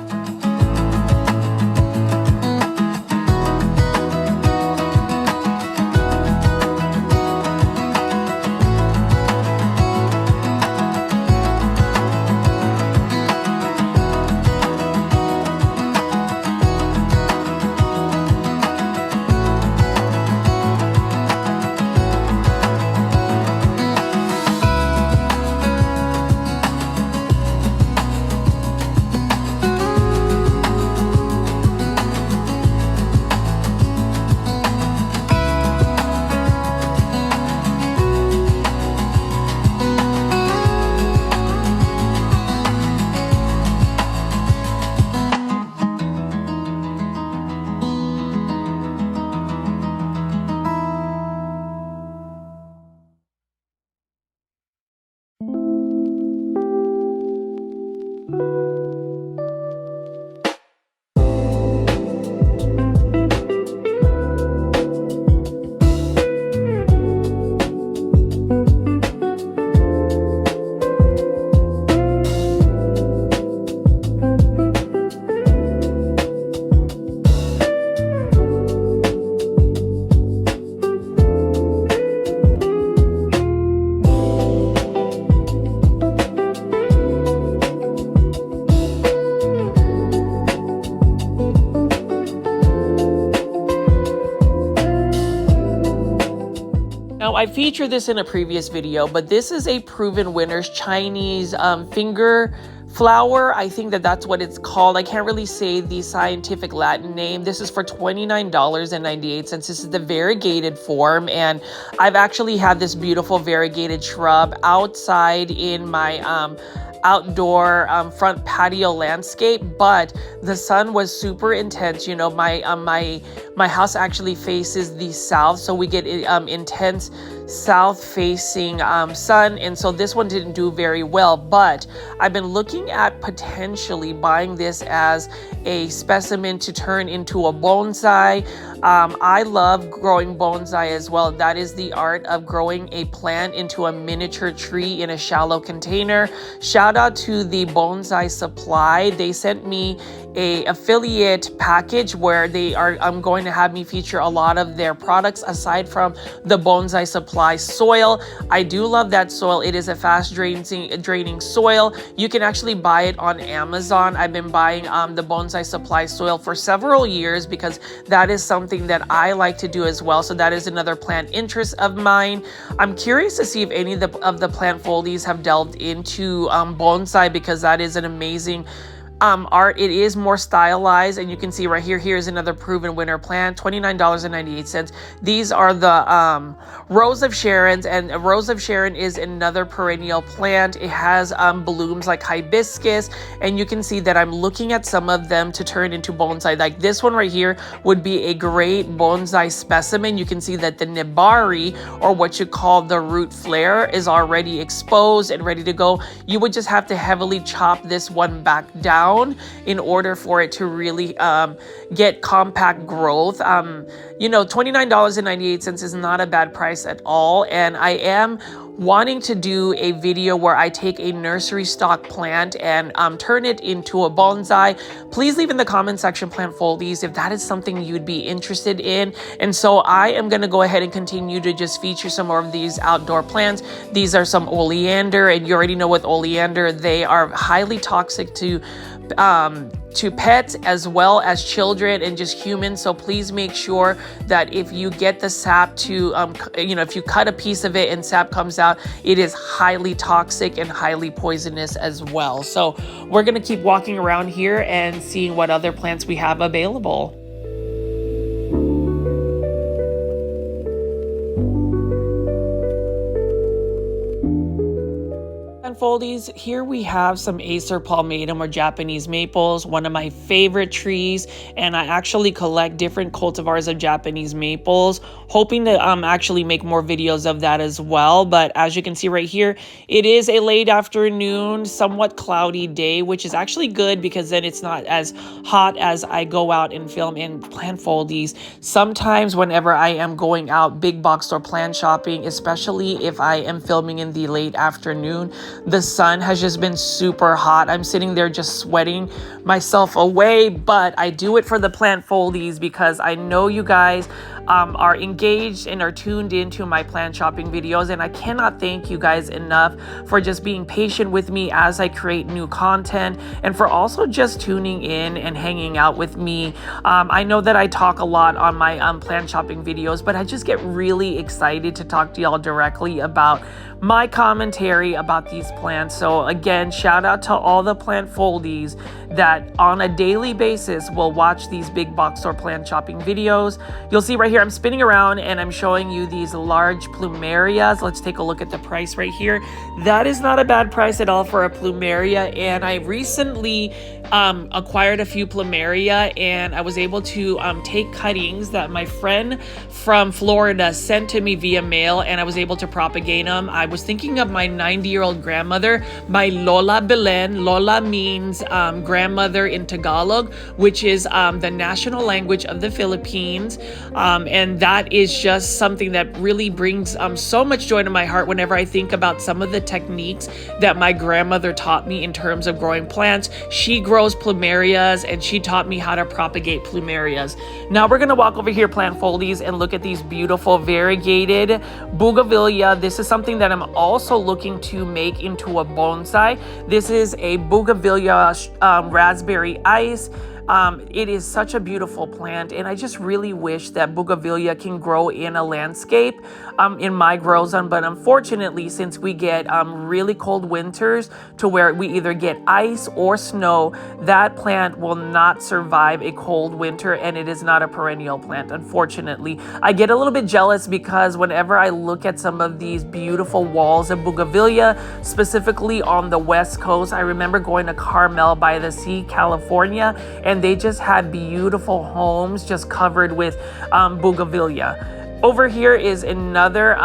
I featured this in a previous video, but this is a proven winner's Chinese finger flower. I think that's what it's called. I can't really say the scientific Latin name. This is for $29.98. This is the variegated form, and I've actually had this beautiful variegated shrub outside in my outdoor front patio landscape, but the sun was super intense. You know, my house actually faces the south, so we get intense south facing sun, and so this one didn't do very well. But I've been looking at potentially buying this as a specimen to turn into a bonsai. I love growing bonsai as well. That is the art of growing a plant into a miniature tree in a shallow container. Shout out to the Bonsai Supply. They sent me a affiliate package where they are going to have me feature a lot of their products aside from the Bonsai Supply soil. I do love that soil. It is a fast draining soil. You can actually buy it on Amazon. I've been buying the Bonsai Supply soil for several years because that is something that I like to do as well. So that is another plant interest of mine. I'm curious to see if any of the plant foldies have delved into bonsai, because that is an amazing art. It is more stylized, and you can see right here, here's another proven winner plant, $29.98. These are the Rose of Sharon's, and a Rose of Sharon is another perennial plant. It has blooms like hibiscus, and you can see that I'm looking at some of them to turn into bonsai. Like this one right here would be a great bonsai specimen. You can see that the nibari, or what you call the root flare, is already exposed and ready to go. You would just have to heavily chop this one back down in order for it to really get compact growth. You know, $29.98 is not a bad price at all, and I am wanting to do a video where I take a nursery stock plant and turn it into a bonsai. Please leave in the comment section, plant foldies, if that is something you'd be interested in. And so I am going to go ahead and continue to just feature some more of these outdoor plants. These are some oleander, and you already know with oleander, they are highly toxic to pets as well as children and just humans. So please make sure that if you get the sap to, if you cut a piece of it and sap comes out, it is highly toxic and highly poisonous as well. So we're going to keep walking around here and seeing what other plants we have available. Foldies, here we have some Acer palmatum, or Japanese maples, one of my favorite trees, and I actually collect different cultivars of Japanese maples, hoping to actually make more videos of that as well. But as you can see right here, it is a late afternoon, somewhat cloudy day, which is actually good because then it's not as hot as I go out and film in plant foldies. Sometimes whenever I am going out big box store plant shopping, especially if I am filming in the late afternoon, the sun has just been super hot. I'm sitting there just sweating myself away, but I do it for the plant foldies because I know you guys are engaged and are tuned into my plant shopping videos, and I cannot thank you guys enough for just being patient with me as I create new content, and for also just tuning in and hanging out with me. I know that I talk a lot on my plant shopping videos, but I just get really excited to talk to y'all directly about my commentary about these plants. So again, shout out to all the plant foldies that on a daily basis will watch these big box store plant shopping videos. You'll see right here, I'm spinning around and I'm showing you these large plumerias. Let's take a look at the price right here. That is not a bad price at all for a plumeria, and I recently acquired a few plumeria, and I was able to take cuttings that my friend from Florida sent to me via mail, and I was able to propagate them. I was thinking of my 90-year-old grandmother, my Lola Belen. Lola means grandmother in Tagalog, which is the national language of the Philippines, and that is just something that really brings so much joy to my heart whenever I think about some of the techniques that my grandmother taught me in terms of growing plants. She grows plumerias, and she taught me how to propagate plumerias. Now we're going to walk over here, plant foldies, and look at these beautiful variegated bougainvillea. This is something that I'm also looking to make into a bonsai. This is a bougainvillea raspberry ice. It is such a beautiful plant, and I just really wish that bougainvillea can grow in a landscape in my grow zone. But unfortunately, since we get really cold winters to where we either get ice or snow, that plant will not survive a cold winter, and it is not a perennial plant, unfortunately. I get a little bit jealous because whenever I look at some of these beautiful walls of bougainvillea, specifically on the West Coast, I remember going to Carmel by the Sea, California, and they just had beautiful homes just covered with bougainvillea. Over here is another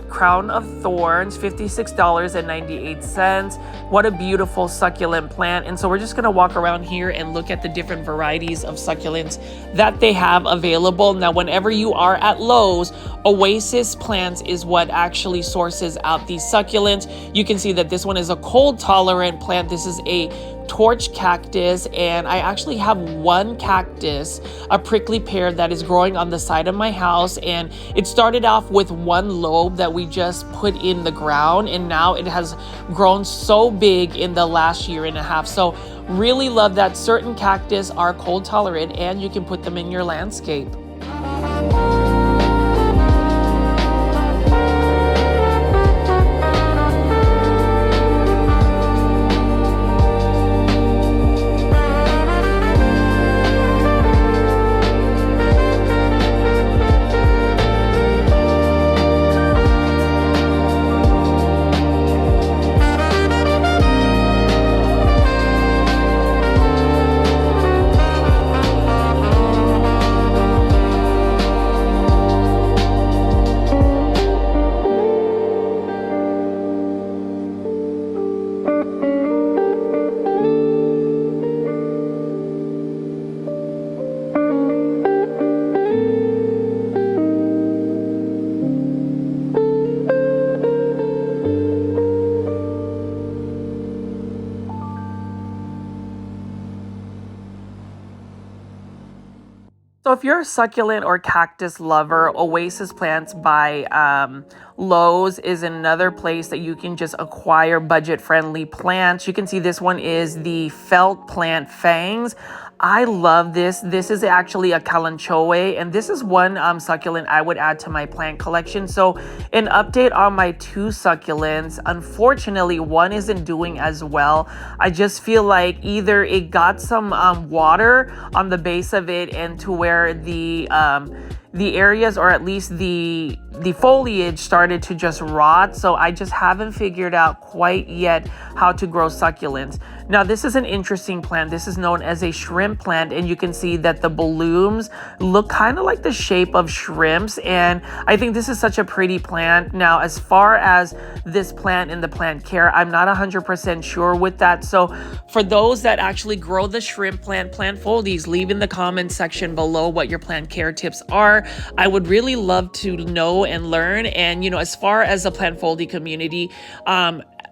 crown of thorns, $56.98. What a beautiful succulent plant. And so we're just going to walk around here and look at the different varieties of succulents that they have available. Now, whenever you are at Lowe's, Oasis Plants is what actually sources out these succulents. You can see that this one is a cold tolerant plant. This is a torch cactus, and I actually have one cactus, a prickly pear, that is growing on the side of my house, and it started off with one lobe that we just put in the ground, and now it has grown so big in the last year and a half. So really love that certain cactus are cold tolerant and you can put them in your landscape. So if you're a succulent or cactus lover, Oasis Plants by Lowe's is another place that you can just acquire budget-friendly plants. You can see this one is the felt plant Fangs. I love this. This is actually a calanchoe, and this is one succulent I would add to my plant collection. So an update on my two succulents. Unfortunately, one isn't doing as well. I just feel like either it got some water on the base of it, and to where the areas, or at least the foliage, started to just rot. So I just haven't figured out quite yet how to grow succulents. Now, this is an interesting plant. This is known as a shrimp plant, and you can see that the blooms look kind of like the shape of shrimps, and I think this is such a pretty plant. Now, as far as this plant and the plant care, I'm not 100% sure with that. So for those that actually grow the shrimp plant foldies, leave in the comments section below what your plant care tips are. I would really love to know and learn. And, you know, as far as the plant foldie community,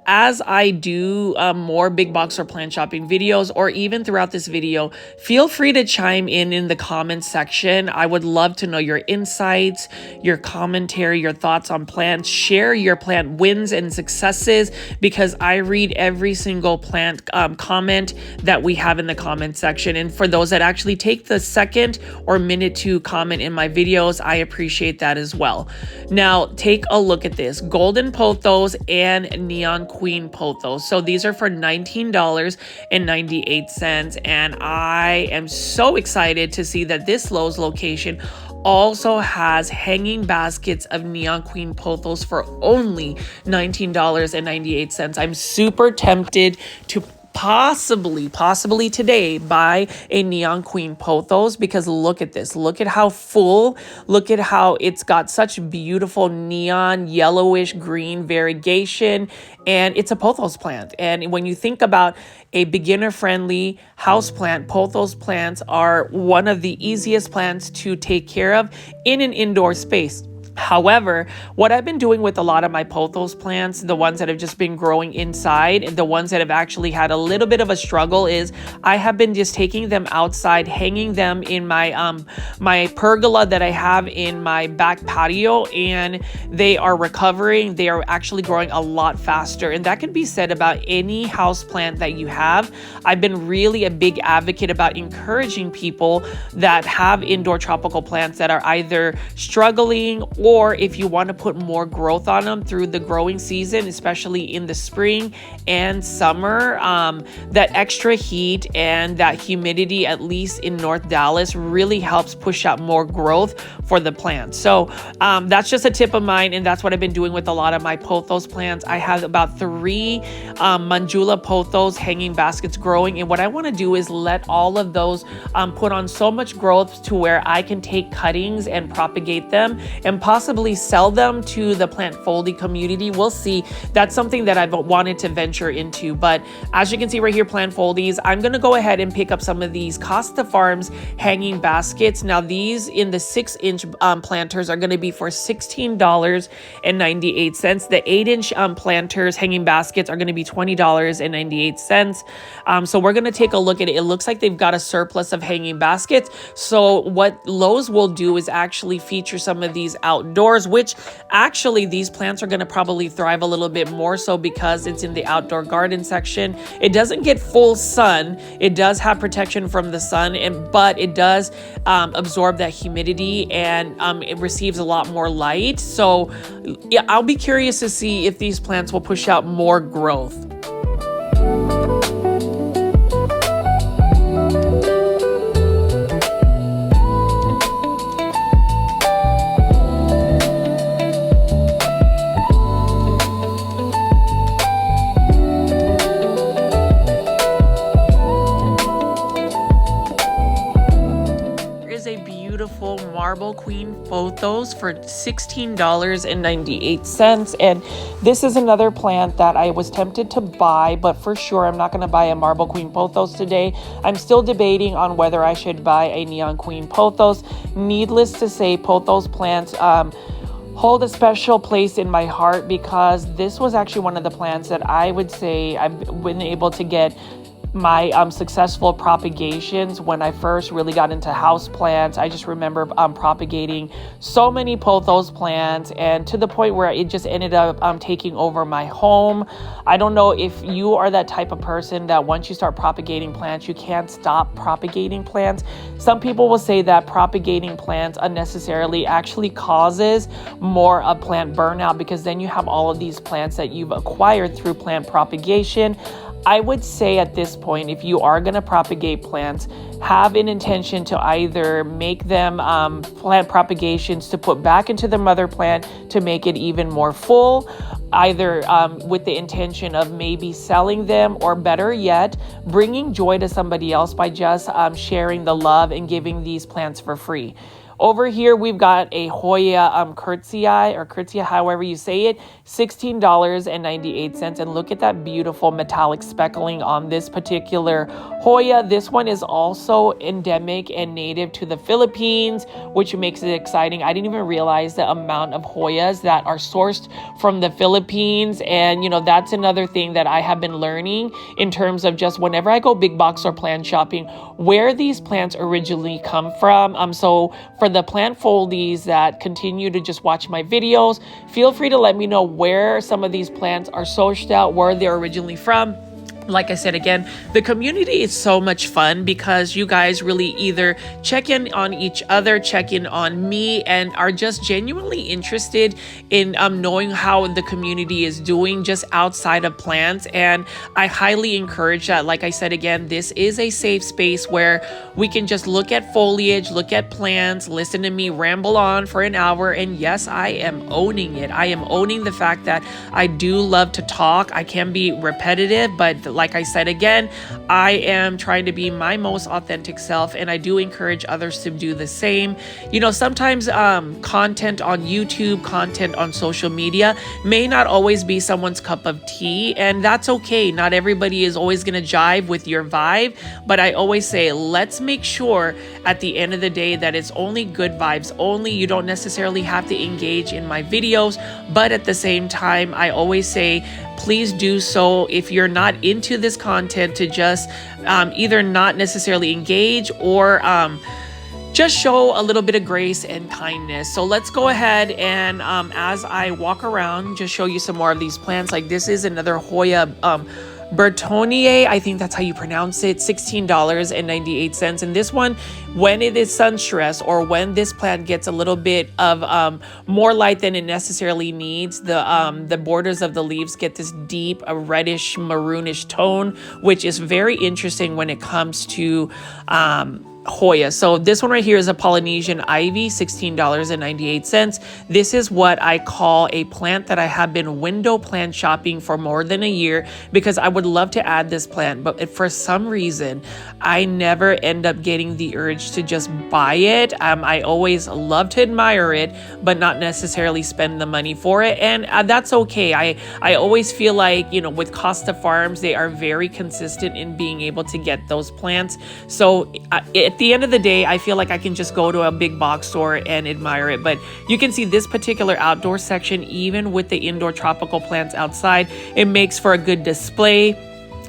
as I do more big box or plant shopping videos, or even throughout this video, feel free to chime in the comments section. I would love to know your insights, your commentary, your thoughts on plants. Share your plant wins and successes, because I read every single plant comment that we have in the comment section. And for those that actually take the second or minute to comment in my videos, I appreciate that as well. Now, take a look at this. Golden pothos and neon queen pothos. So these are for $19.98, and I am so excited to see that this Lowe's location also has hanging baskets of neon queen pothos for only $19.98. I'm super tempted to possibly today buy a neon queen pothos, because look at this. Look at how full, look at how it's got such beautiful neon yellowish green variegation, and it's a pothos plant. And when you think about a beginner friendly house plant, pothos plants are one of the easiest plants to take care of in an indoor space. However, what I've been doing with a lot of my pothos plants, the ones that have just been growing inside, and the ones that have actually had a little bit of a struggle, is I have been just taking them outside, hanging them in my pergola that I have in my back patio, and they are recovering. They are actually growing a lot faster, and that can be said about any house plant that you have. I've been really a big advocate about encouraging people that have indoor tropical plants that are either struggling, or if you want to put more growth on them through the growing season, especially in the spring and summer, that extra heat and that humidity, at least in North Dallas, really helps push out more growth for the plants. So that's just a tip of mine, and that's what I've been doing with a lot of my pothos plants. I have about 3 Manjula pothos hanging baskets growing, and what I want to do is let all of those put on so much growth to where I can take cuttings and propagate them and possibly sell them to the plant folding community. We'll see. That's something that I've wanted to venture into. But as you can see right here, plant foldies, I'm going to go ahead and pick up some of these Costa Farms hanging baskets. Now these in the 6-inch planters are going to be for $16.98. The 8-inch planters hanging baskets are going to be $20.98. So we're going to take a look at it. It looks like they've got a surplus of hanging baskets. So what Lowe's will do is actually feature some of these outdoors, which actually these plants are going to probably thrive a little bit more so because it's in the outdoor garden section. It doesn't get full sun. It does have protection from the sun, but it does absorb that humidity, and it receives a lot more light. So yeah, I'll be curious to see if these plants will push out more growth. Beautiful marble queen pothos for $16.98, and this is another plant that I was tempted to buy, but for sure I'm not going to buy a marble queen pothos today. I'm still debating on whether I should buy a neon queen pothos. Needless to say, pothos plants hold a special place in my heart because this was actually one of the plants that I would say I've been able to get my successful propagations when I first really got into house plants. I just remember propagating so many pothos plants, and to the point where it just ended up taking over my home. I don't know if you are that type of person that once you start propagating plants, you can't stop propagating plants. Some people will say that propagating plants unnecessarily actually causes more of plant burnout, because then you have all of these plants that you've acquired through plant propagation. I would say at this point, if you are going to propagate plants, have an intention to either make them plant propagations to put back into the mother plant to make it even more full, either with the intention of maybe selling them, or better yet, bringing joy to somebody else by just sharing the love and giving these plants for free. Over here, we've got a Hoya Curtia, however you say it, $16.98. And look at that beautiful metallic speckling on this particular Hoya. This one is also endemic and native to the Philippines, which makes it exciting. I didn't even realize the amount of Hoyas that are sourced from the Philippines. And, you know, that's another thing that I have been learning in terms of just whenever I go big box or plant shopping, where these plants originally come from. So for the plant foldies that continue to just watch my videos, feel free to let me know where some of these plants are sourced out, where they're originally from. Like I said, again, the community is so much fun because you guys really either check in on each other, check in on me, and are just genuinely interested in knowing how the community is doing just outside of plants. And I highly encourage that. Like I said, again, this is a safe space where we can just look at foliage, look at plants, listen to me ramble on for an hour. And yes, I am owning it. I am owning the fact that I do love to talk. I can be repetitive, but like I said again, I am trying to be my most authentic self, and I do encourage others to do the same. You know, sometimes content on YouTube, content on social media may not always be someone's cup of tea, and that's okay. Not everybody is always going to jive with your vibe, but I always say, let's make sure at the end of the day that it's only good vibes only. You don't necessarily have to engage in my videos, but at the same time, I always say, please do so if you're not into this content, to just either not necessarily engage or just show a little bit of grace and kindness. So let's go ahead and as I walk around, just show you some more of these plants. Like this is another Hoya Bertonier, I think that's how you pronounce it, $16.98. And this one, when it is sun stressed, or when this plant gets a little bit of more light than it necessarily needs, the borders of the leaves get this deep, a reddish maroonish tone, which is very interesting when it comes to Hoya. So this one right here is a Polynesian ivy, $16.98. This is what I call a plant that I have been window plant shopping for more than a year, because I would love to add this plant, but for some reason I never end up getting the urge to just buy it. I always love to admire it, but not necessarily spend the money for it, and that's okay. I always feel like, you know, with Costa Farms, they are very consistent in being able to get those plants. So at the end of the day, I feel like I can just go to a big box store and admire it. But you can see this particular outdoor section, even with the indoor tropical plants outside, it makes for a good display.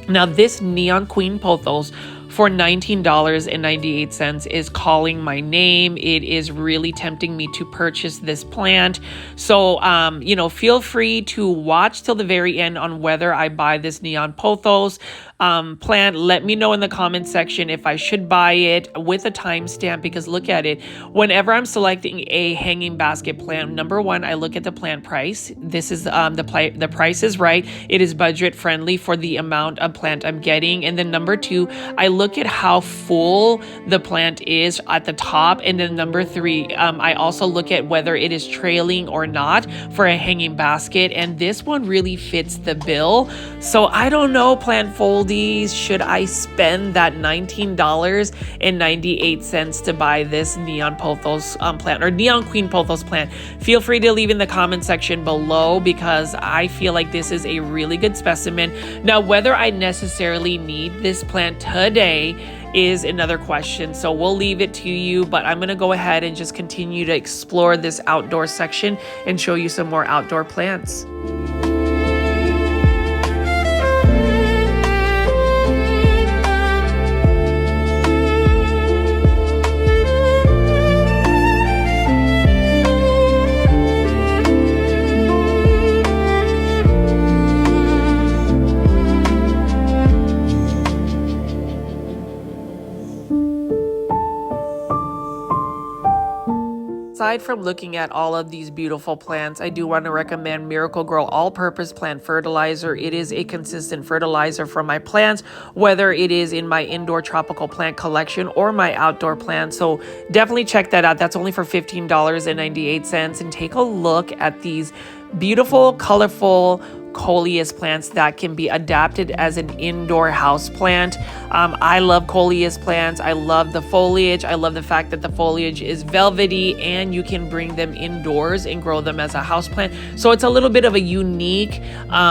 Now this Neon Queen Pothos for $19.98 is calling my name. It is really tempting me to purchase this plant. So, you know, feel free to watch till the very end on whether I buy this Neon Pothos plant. Let me know in the comment section if I should buy it, with a timestamp, because look at it. Whenever I'm selecting a hanging basket plant, number one, I look at the plant price. This is the price is right. It is budget friendly for the amount of plant I'm getting. And then number two, I look at how full the plant is at the top. And then number three, I also look at whether it is trailing or not for a hanging basket. And this one really fits the bill. So I don't know, plant foldies, should I spend that $19.98 to buy this Neon Pothos plant, or Neon Queen Pothos plant? Feel free to leave in the comment section below, because I feel like this is a really good specimen. Now, whether I necessarily need this plant today is another question, so we'll leave it to you, but I'm gonna go ahead and just continue to explore this outdoor section and show you some more outdoor plants. Aside from looking at all of these beautiful plants, I do want to recommend Miracle-Gro All-Purpose Plant Fertilizer. It is a consistent fertilizer for my plants, whether it is in my indoor tropical plant collection or my outdoor plants. So definitely check that out. That's only for $15.98. And take a look at these beautiful, colorful coleus plants that can be adapted as an indoor house plant. I love coleus plants. I love the foliage. I love the fact that the foliage is velvety and you can bring them indoors and grow them as a house plant. So it's a little bit of a unique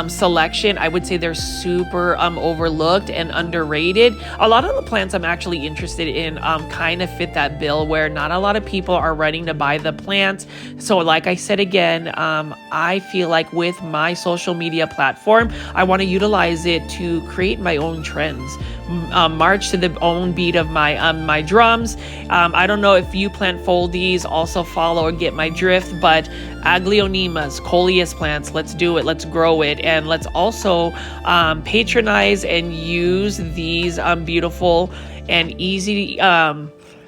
selection. I would say they're super overlooked and underrated. A lot of the plants I'm actually interested in kind of fit that bill, where not a lot of people are running to buy the plants. So like I said again, I feel like with my social media platform, I want to utilize it to create my own trends, march to the own beat of my drums. I don't know if you plant foldies also follow or get my drift, but Aglaonemas, coleus plants, let's do it, let's grow it, and let's also patronize and use these beautiful and easy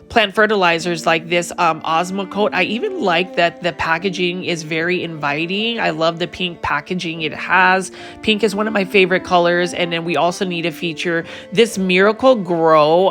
plant fertilizers like this Osmocote. I even like that the packaging is very inviting. I love the pink packaging it has. Pink is one of my favorite colors. And then we also need to feature this Miracle-Gro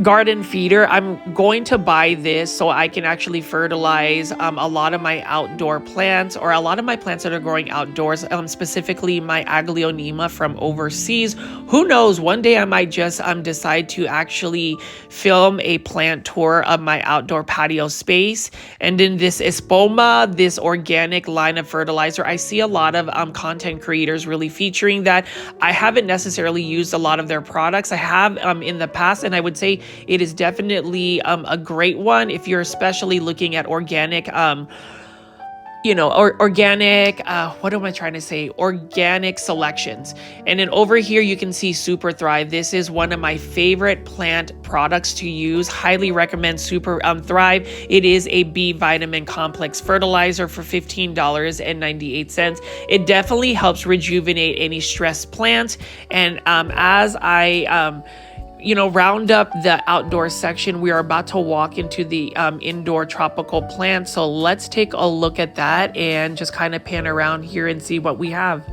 garden feeder. I'm going to buy this so I can actually fertilize a lot of my outdoor plants, or a lot of my plants that are growing outdoors, specifically my aglaonema from overseas. Who knows, one day I might just decide to actually film a plant tour of my outdoor patio space. And in this Espoma, this organic line of fertilizer, I see a lot of content creators really featuring that. I haven't necessarily used a lot of their products. I have in the past, and I would say it is definitely a great one if you're especially looking at organic, what am I trying to say? Organic selections. And then over here, you can see Super Thrive. This is one of my favorite plant products to use. Highly recommend Super Thrive. It is a B vitamin complex fertilizer for $15.98. It definitely helps rejuvenate any stressed plants. And as I round up the outdoor section, we are about to walk into the indoor tropical plants. So let's take a look at that and just kind of pan around here and see what we have.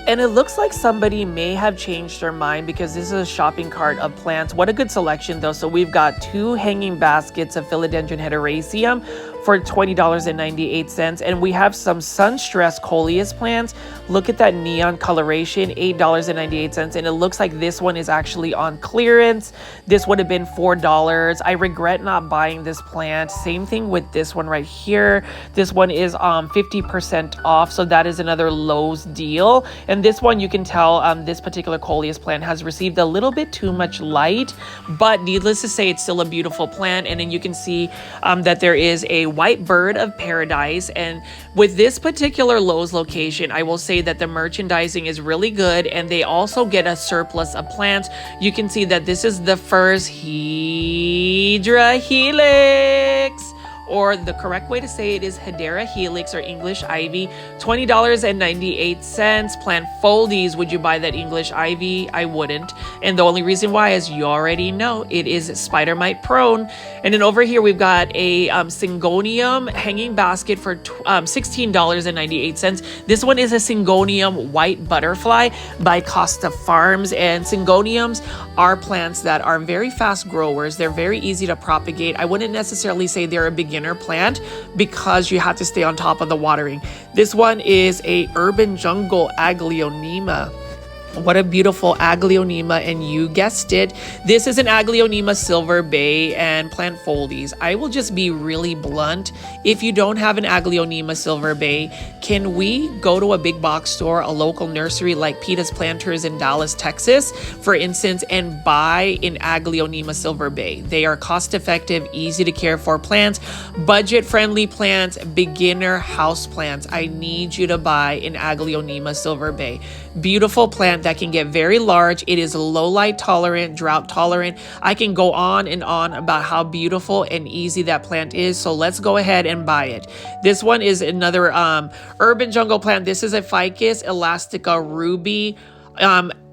And it looks like somebody may have changed their mind, because this is a shopping cart of plants. What a good selection though. So we've got 2 hanging baskets of philodendron hederaceum for $20.98. And we have some sun-stressed coleus plants. Look at that neon coloration, $8.98. And it looks like this one is actually on clearance. This would have been $4. I regret not buying this plant. Same thing with this one right here. This one is 50% off. So that is another Lowe's deal. And this one, you can tell this particular coleus plant has received a little bit too much light, but needless to say, it's still a beautiful plant. And then you can see that there is a white bird of paradise. And with this particular Lowe's location, I will say that the merchandising is really good, and they also get a surplus of plants. You can see that this is the first Hydra Helix, or the correct way to say it is Hedera Helix, or English Ivy, $20.98. Plant Foldies, would you buy that English Ivy? I wouldn't. And the only reason why is you already know it is spider mite prone. And then over here, we've got a Syngonium hanging basket for $16.98. This one is a Syngonium white butterfly by Costa Farms. And Syngoniums are plants that are very fast growers. They're very easy to propagate. I wouldn't necessarily say they're a beginner plant, because you have to stay on top of the watering. This one is a urban jungle aglaonema. What a beautiful aglaonema, and you guessed it, this is an aglaonema silver bay and plant foldies. I will just be really blunt. If you don't have an aglaonema silver bay, can we go to a big box store, a local nursery like Peta's Planters in Dallas, Texas, for instance, and buy an aglaonema silver bay? They are cost effective, easy to care for plants, budget friendly plants, beginner house plants. I need you to buy an aglaonema silver bay. Beautiful plant that can get very large. It is low light tolerant, drought tolerant. I can go on and on about how beautiful and easy that plant is. So let's go ahead and buy it. This one is another urban jungle plant. This is a Ficus elastica ruby.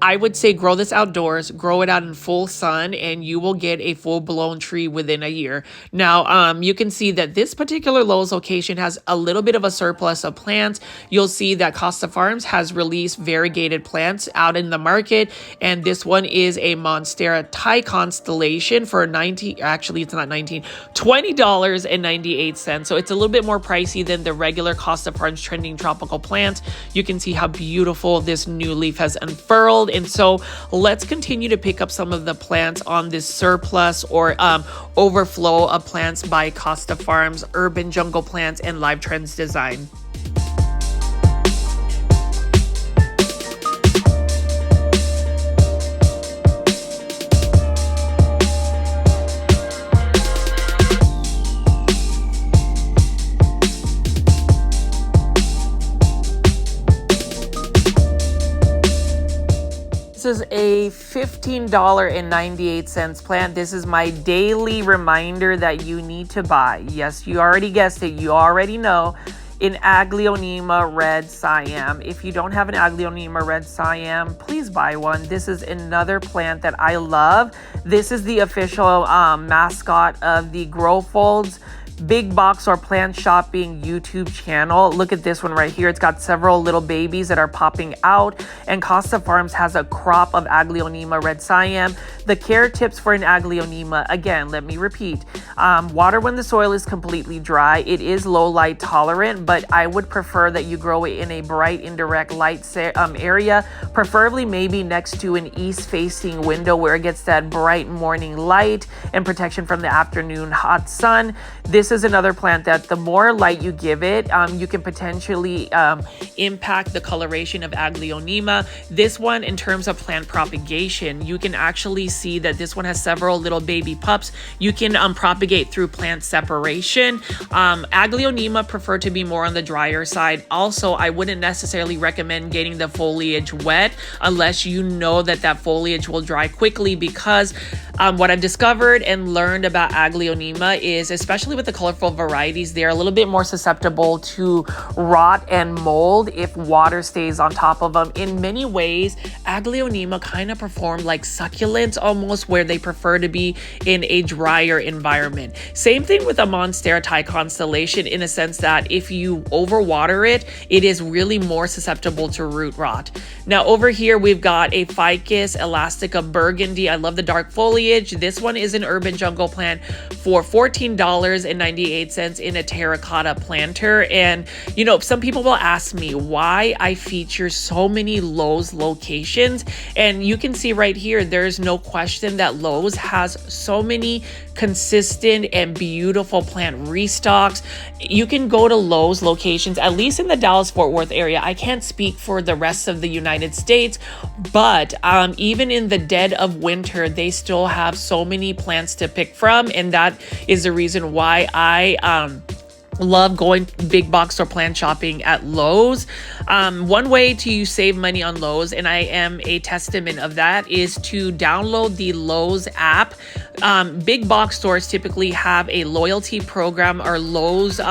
I would say grow this outdoors, grow it out in full sun, and you will get a full-blown tree within a year. Now, you can see that this particular Lowe's location has a little bit of a surplus of plants. You'll see that Costa Farms has released variegated plants out in the market, and this one is a Monstera Thai Constellation for $20.98. So it's a little bit more pricey than the regular Costa Farms Trending Tropical plants. You can see how beautiful this new leaf has unfurled. And so let's continue to pick up some of the plants on this surplus or overflow of plants by Costa Farms, Urban Jungle Plants, and Live Trends Design. This is a $15.98 plant. This is my daily reminder that you need to buy. Yes, you already guessed it. You already know in Aglaonema Red Siam. If you don't have an Aglaonema Red Siam, please buy one. This is another plant that I love. This is the official mascot of the Grow Folds Big Box or Plant Shopping YouTube channel. Look at this one right here. It's got several little babies that are popping out, and Costa Farms has a crop of Aglaonema Red Siam. The care tips for an Aglaonema, again, let me repeat. Water when the soil is completely dry. It is low light tolerant, but I would prefer that you grow it in a bright indirect light area, preferably maybe next to an east facing window where it gets that bright morning light and protection from the afternoon hot sun. This is another plant that the more light you give it, you can potentially impact the coloration of Aglaonema. This one, in terms of plant propagation, you can actually see that this one has several little baby pups. You can propagate through plant separation. Aglaonema prefer to be more on the drier side. Also, I wouldn't necessarily recommend getting the foliage wet unless you know that that foliage will dry quickly, because what I've discovered and learned about Aglaonema is, especially with the colorful varieties, they're a little bit more susceptible to rot and mold if water stays on top of them. In many ways, Aglaonema kind of perform like succulents almost, where they prefer to be in a drier environment. Same thing with a Monstera constellation, in a sense that if you overwater it, it is really more susceptible to root rot. Now over here, we've got a Ficus elastica burgundy. I love the dark foliage. This one is an urban jungle plant for $14.98 in a terracotta planter. And you know, some people will ask me why I feature so many Lowe's locations, and you can see right here, there's no question that Lowe's has so many consistent and beautiful plant restocks. You can go to Lowe's locations, at least in the Dallas-Fort Worth area. I can't speak for the rest of the United States, but even in the dead of winter, they still have so many plants to pick from, and that is the reason why I love going big box or plant shopping at Lowe's. One way to save money on Lowe's, and I am a testament of that, is to download the Lowe's app. Big box stores typically have a loyalty program, or Lowe's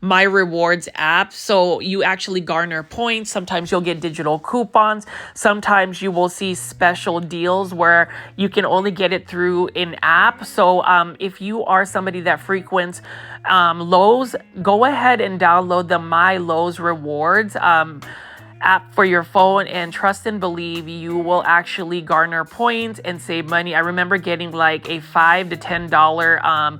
My Rewards app. So you actually garner points. Sometimes you'll get digital coupons. Sometimes you will see special deals where you can only get it through an app. So if you are somebody that frequents Lowe's, go ahead and download the My Lowe's Rewards app for your phone, and trust and believe you will actually garner points and save money. I remember getting like a $5 to $10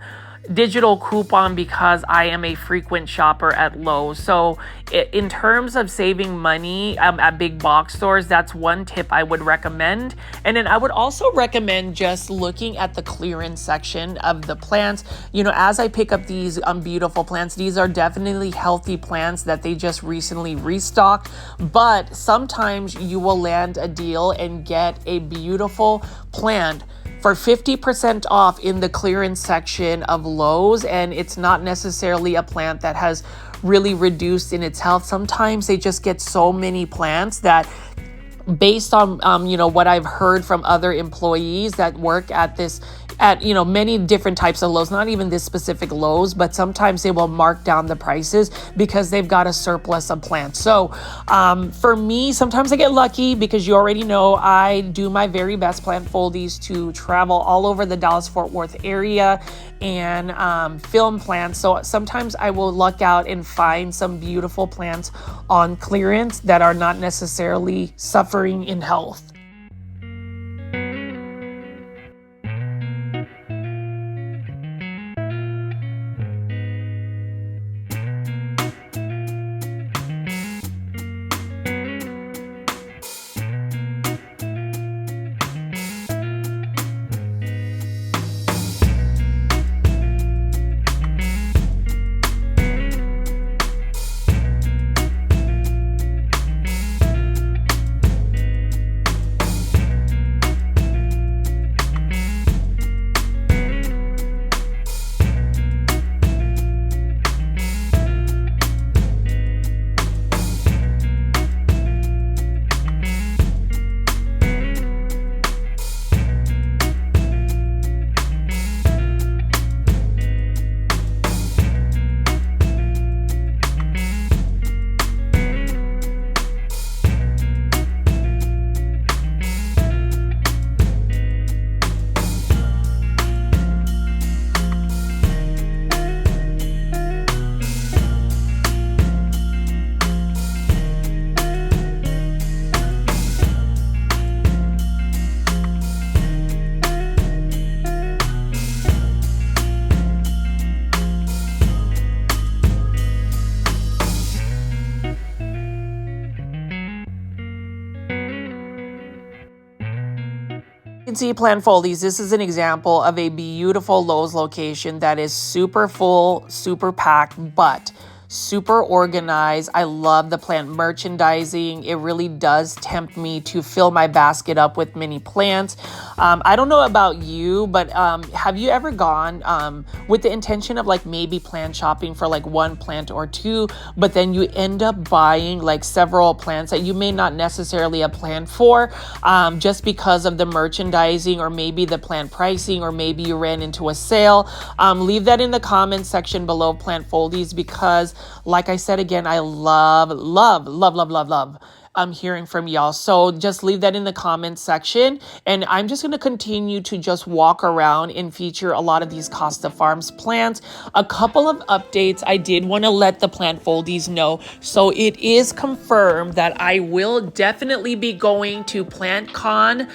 digital coupon because I am a frequent shopper at Lowe's. So in terms of saving money at big box stores, that's one tip I would recommend. And then I would also recommend just looking at the clearance section of the plants. You know, as I pick up these beautiful plants, these are definitely healthy plants that they just recently restocked, but sometimes you will land a deal and get a beautiful plant for 50% off in the clearance section of Lowe's, and it's not necessarily a plant that has really reduced in its health. Sometimes they just get so many plants that, based on you know, what I've heard from other employees that work at you know, many different types of Lowe's, not even this specific Lowe's, but sometimes they will mark down the prices because they've got a surplus of plants. So for me, sometimes I get lucky because you already know I do my very best plant foldies to travel all over the Dallas-Fort Worth area and film plants. So sometimes I will luck out and find some beautiful plants on clearance that are not necessarily suffering in health. can see Plant Foldies. This is an example of a beautiful Lowe's location that is super full, super packed, but super organized. I love the plant merchandising. It really does tempt me to fill my basket up with many plants. I don't know about you, but have you ever gone with the intention of like maybe plant shopping for like one plant or two, but then you end up buying like several plants that you may not necessarily have planned for, just because of the merchandising or maybe the plant pricing, or maybe you ran into a sale? Leave that in the comments section below, Plant Foldies, because like I said again, I love hearing from y'all. So just leave that in the comments section. And I'm just going to continue to just walk around and feature a lot of these Costa Farms plants. A couple of updates I did want to let the Plant Foldies know. So it is confirmed that I will definitely be going to PlantCon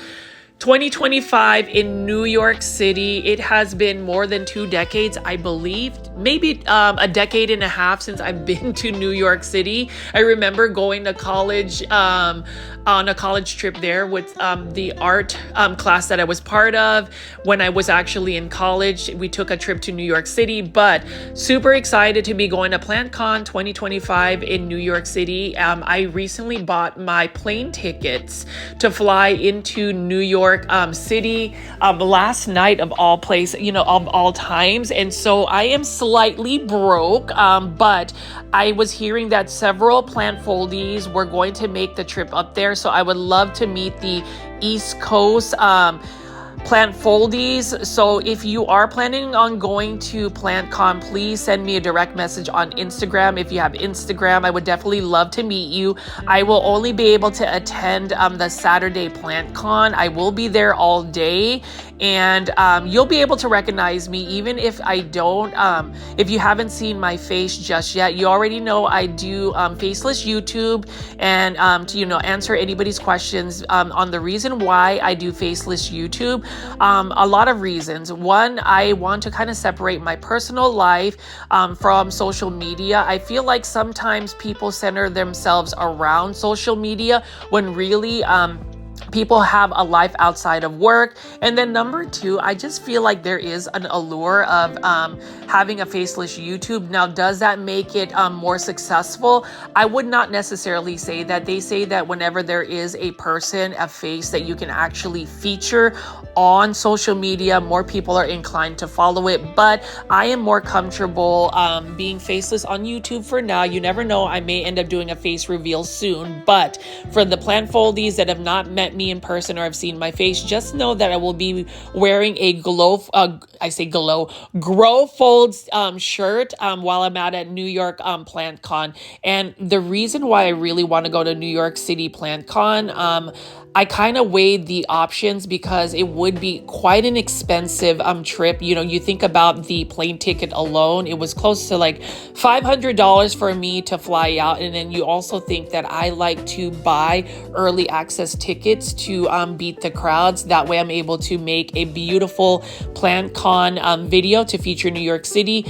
2025 in New York City. It has been more than 2 decades, I believe, maybe a decade and a half since I've been to New York City. I remember going to college on a college trip there with the art class that I was part of when I was actually in college. We took a trip to New York City, but super excited to be going to PlantCon 2025 in New York City. I recently bought my plane tickets to fly into New York City last night, of all places, of all times. And so I am slightly broke, but I was hearing that several Plant Foldies were going to make the trip up there. So I would love to meet the East Coast Plant Foldies. So if you are planning on going to PlantCon, please send me a direct message on Instagram. If you have Instagram, I would definitely love to meet you. I will only be able to attend the Saturday PlantCon. I will be there all day, and you'll be able to recognize me even if I don't. If you haven't seen my face just yet, you already know I do faceless YouTube, and to answer anybody's questions on the reason why I do faceless YouTube. A lot of reasons. One, I want to kind of separate my personal life from social media. I feel like sometimes people center themselves around social media when really people have a life outside of work. And then number two, I just feel like there is an allure of having a faceless YouTube. Now, does that make it more successful? I would not necessarily say that. They say that whenever there is a person, a face that you can actually feature on social media, more people are inclined to follow it. But I am more comfortable being faceless on YouTube for now. You never know, I may end up doing a face reveal soon. But for the Plant Foldies that have not met me in person or have seen my face, just know that I will be wearing a Grow Folds shirt while I'm at New York PlantCon. And the reason why I really want to go to New York City PlantCon, I kind of weighed the options because it would be quite an expensive trip. You think about the plane ticket alone, it was close to like $500 for me to fly out. And then you also think that I like to buy early access tickets to beat the crowds. That way I'm able to make a beautiful PlantCon video to feature New York City.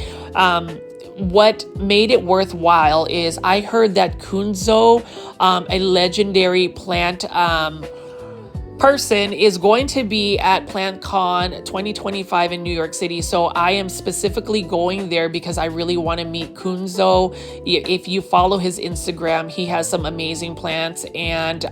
What made it worthwhile is I heard that Kunzo, a legendary plant person, is going to be at PlantCon 2025 in New York City. So I am specifically going there because I really want to meet Kunzo. If you follow his Instagram, he has some amazing plants, and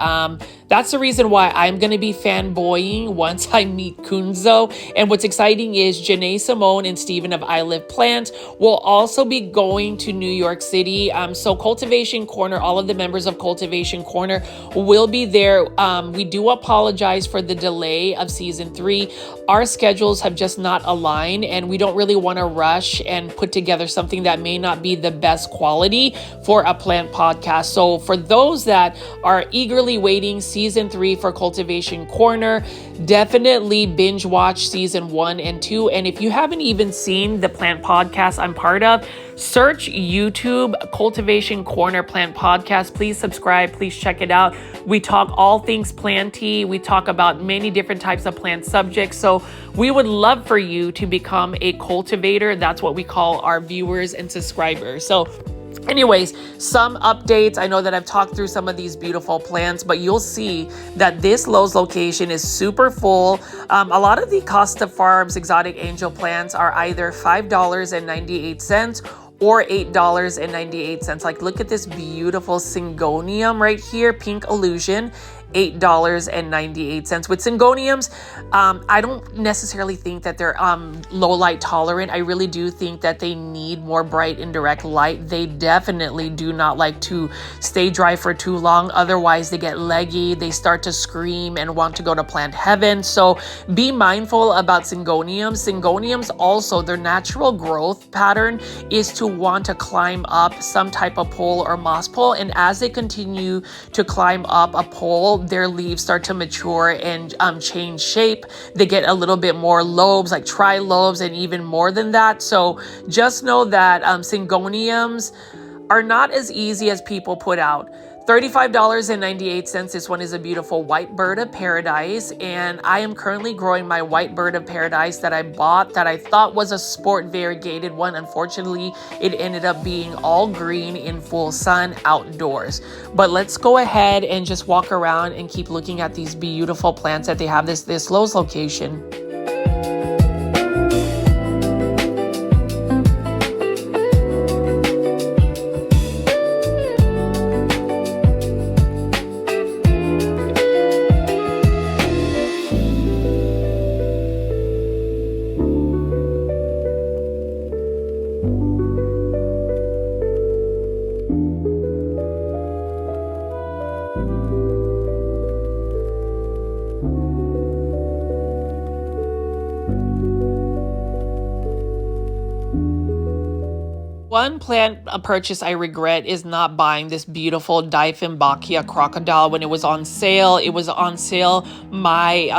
that's the reason why I'm going to be fanboying once I meet Kunzo. And what's exciting is Janae Simone and Steven of I Live Plant will also be going to New York City. So Cultivation Corner, all of the members of Cultivation Corner will be there. We do apologize for the delay of season 3. Our schedules have just not aligned, and we don't really want to rush and put together something that may not be the best quality for a plant podcast. So for those that are eagerly waiting season 3 for Cultivation Corner, definitely binge watch season 1 and 2. And if you haven't even seen the plant podcast I'm part of, search YouTube Cultivation Corner Plant Podcast. Please subscribe. Please check it out. We talk all things planty. We talk about many different types of plant subjects. So we would love for you to become a cultivator. That's what we call our viewers and subscribers. So Anyways, some updates. I know that I've talked through some of these beautiful plants, but you'll see that this Lowe's location is super full. A lot of the Costa Farms exotic angel plants are either $5.98 or $8.98. Like, look at this beautiful Syngonium right here, Pink Illusion. $8.98. With Syngoniums, I don't necessarily think that they're low light tolerant. I really do think that they need more bright indirect light. They definitely do not like to stay dry for too long. Otherwise, they get leggy. They start to scream and want to go to plant heaven. So be mindful about Syngoniums. Syngoniums also, their natural growth pattern is to want to climb up some type of pole or moss pole. And as they continue to climb up a pole, their leaves start to mature and change shape. They get a little bit more lobes, like trilobes, and even more than that. So just know that Syngoniums are not as easy as people put out. $35.98. This one is a beautiful white bird of paradise, and I am currently growing my white bird of paradise that I bought that I thought was a sport variegated one. Unfortunately, it ended up being all green in full sun outdoors. But let's go ahead and just walk around and keep looking at these beautiful plants that they have this Lowe's location. One plant purchase I regret is not buying this beautiful Dieffenbachia crocodile when it was on sale. It was on sale, my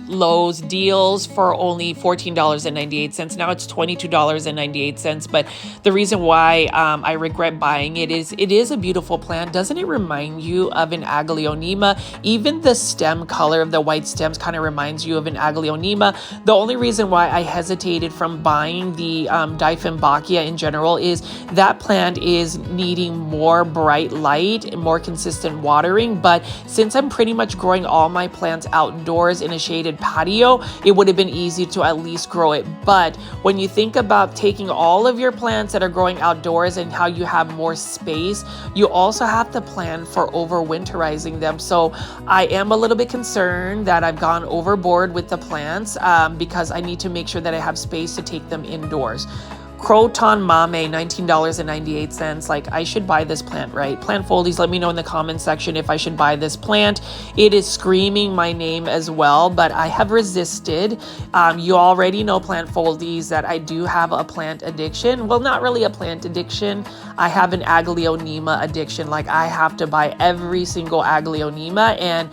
Lowe's deals, for only $14.98. Now it's $22.98. But the reason why I regret buying it is a beautiful plant. Doesn't it remind you of an Aglaonema? Even the stem color of the white stems kind of reminds you of an Aglaonema. The only reason why I hesitated from buying the Dieffenbachia in general is that plant is needing more bright light and more consistent watering. But since I'm pretty much growing all my plants outdoors in a shaded patio, it would have been easy to at least grow it. But when you think about taking all of your plants that are growing outdoors and how you have more space, you also have to plan for overwinterizing them. So I am a little bit concerned that I've gone overboard with the plants because I need to make sure that I have space to take them indoors. Croton Mame, $19.98. Like, I should buy this plant, right? Plant foldies, let me know in the comment section if I should buy this plant. It is screaming my name as well, but I have resisted. You already know, plant foldies, that I do have a plant addiction. Well, not really a plant addiction. I have an Aglaonema addiction. Like, I have to buy every single Aglaonema, and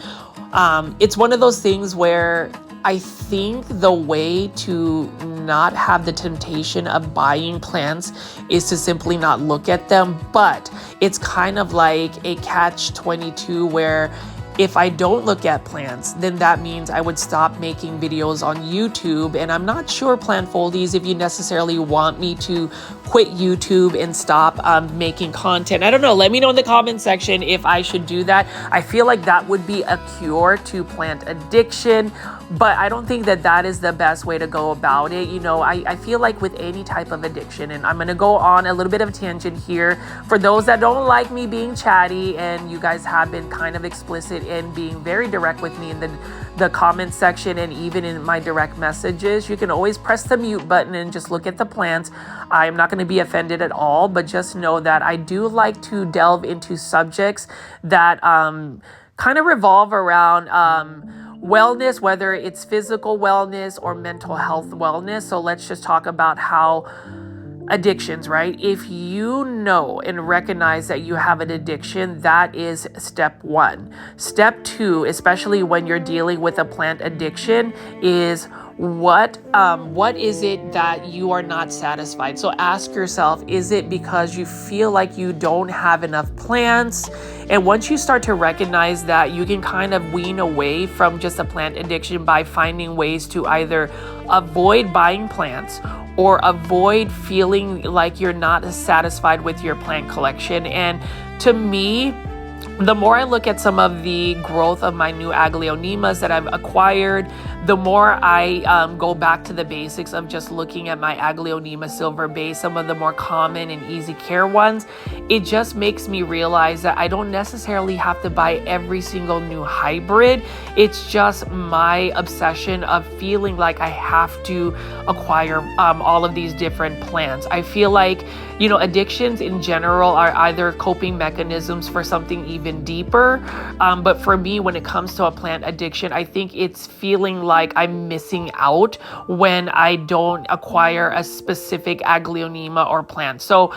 it's one of those things where I think the way to not have the temptation of buying plants is to simply not look at them. But it's kind of like a catch-22 where if I don't look at plants, then that means I would stop making videos on YouTube. And I'm not sure, plant foldies, if you necessarily want me to quit YouTube and stop making content. I don't know. Let me know in the comment section if I should do that. I feel like that would be a cure to plant addiction, but I don't think that that is the best way to go about it. You know, I feel like with any type of addiction, and I'm going to go on a little bit of a tangent here. For those that don't like me being chatty, and you guys have been kind of explicit in being very direct with me in the comment section and even in my direct messages, you can always press the mute button and just look at the plants. I'm not going to be offended at all, but just know that I do like to delve into subjects that kind of revolve around wellness, whether it's physical wellness or mental health wellness. So let's just talk about how addictions, right? If you know and recognize that you have an addiction, that is step one. Step two, especially when you're dealing with a plant addiction, is what is it that you are not satisfied? So ask yourself, is it because you feel like you don't have enough plants? And once you start to recognize that, you can kind of wean away from just a plant addiction by finding ways to either avoid buying plants or avoid feeling like you're not satisfied with your plant collection. And to me, the more I look at some of the growth of my new aglaonemas that I've acquired, the more I go back to the basics of just looking at my aglaonema silver base, some of the more common and easy care ones. It just makes me realize that I don't necessarily have to buy every single new hybrid. It's just my obsession of feeling like I have to acquire all of these different plants. I feel like, you know, addictions in general are either coping mechanisms for something even deeper. But for me, when it comes to a plant addiction, I think it's feeling like I'm missing out when I don't acquire a specific aglaonema or plant. So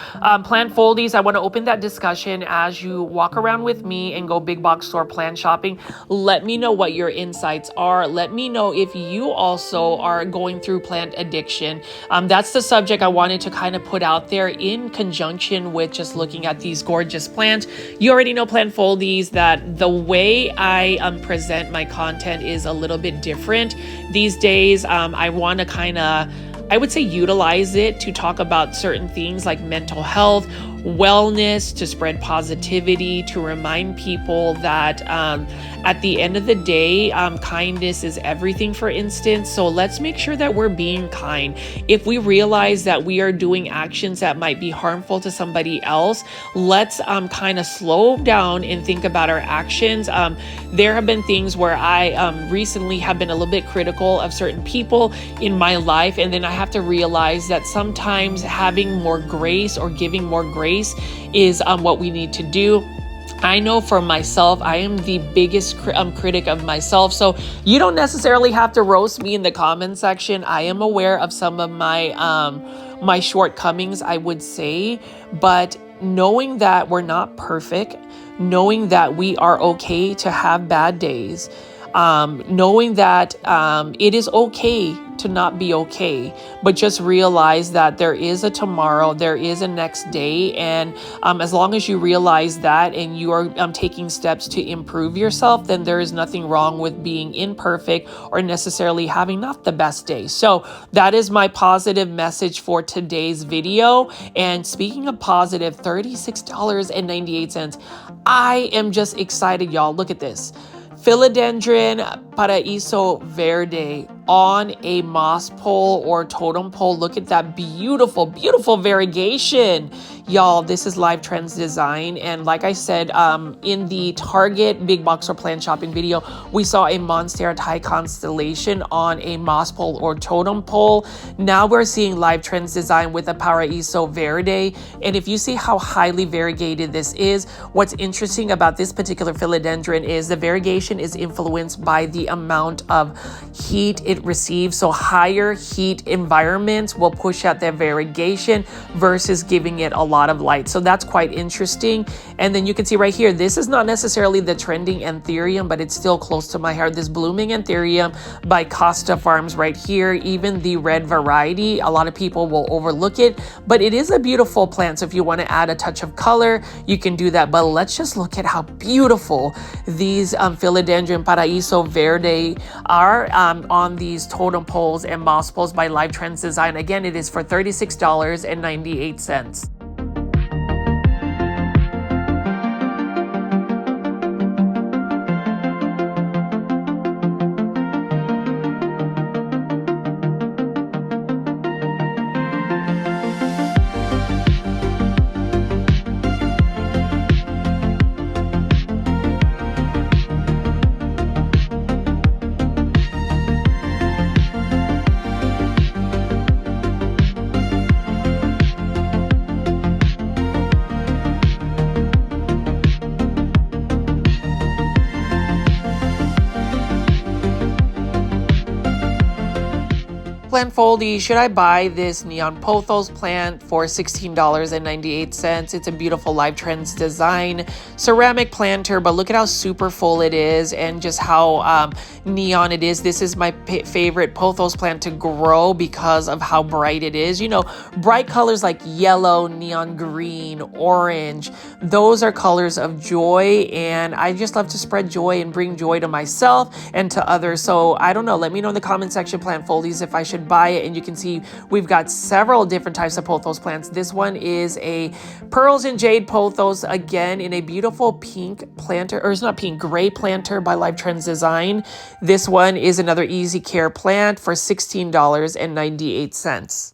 plant foldies, I want to open that discussion as you walk around with me and go big box store plant shopping. Let me know what your insights are. Let me know if you also are going through plant addiction. That's the subject I wanted to kind of put out there in conjunction with just looking at these gorgeous plants. You already know plant foldies that the way I present my content is a little bit different these days. I want to kind of, I would say, utilize it to talk about certain things like mental health, wellness, to spread positivity, to remind people that at the end of the day, kindness is everything, for instance. So let's make sure that we're being kind. If we realize that we are doing actions that might be harmful to somebody else, let's kind of slow down and think about our actions. There have been things where I recently have been a little bit critical of certain people in my life, and then I have to realize that sometimes having more grace or giving more grace is what we need to do. I know for myself, I am the biggest critic of myself. So you don't necessarily have to roast me in the comment section. I am aware of some of my my shortcomings, I would say, but knowing that we're not perfect, knowing that we are okay to have bad days, knowing that it is okay to not be okay, but just realize that there is a tomorrow, there is a next day. And as long as you realize that and you are taking steps to improve yourself, then there is nothing wrong with being imperfect or necessarily having not the best day. So that is my positive message for today's video. And speaking of positive, $36.98. I am just excited, y'all. Look at this. Philodendron Paraíso Verde on a moss pole or totem pole. Look at that beautiful, beautiful variegation. Y'all, this is Live Trends Design. And like I said, in the Target Big Box or Plant Shopping video, we saw a Monstera Thai constellation on a moss pole or totem pole. Now we're seeing Live Trends Design with a Paraíso Verde. And if you see how highly variegated this is, what's interesting about this particular philodendron is the variegation is influenced by the amount of heat it receives. So higher heat environments will push out that variegation versus giving it a lot of light. So that's quite interesting. And then you can see right here, this is not necessarily the trending anthurium, but it's still close to my heart. This blooming anthurium by Costa Farms right here, even the red variety, a lot of people will overlook it, but it is a beautiful plant. So if you want to add a touch of color, you can do that. But let's just look at how beautiful these Philodendron Paraíso Verde are on these totem poles and moss poles by Live Trends Design. Again, it is for $36.98. plant foldy, should I buy this neon pothos plant for $16.98? It's a beautiful Live Trends design ceramic planter, but look at how super full it is and just how neon it is. This is my favorite pothos plant to grow because of how bright it is. You know, bright colors like yellow, neon green, orange, those are colors of joy, and I just love to spread joy and bring joy to myself and to others. So I don't know, let me know in the comment section, plant foldies, if I should buy it. And you can see we've got several different types of pothos plants. This one is a pearls and jade pothos, again in a beautiful pink planter, or it's not pink, gray planter by Live Trends Design. This one is another easy care plant for $16.98.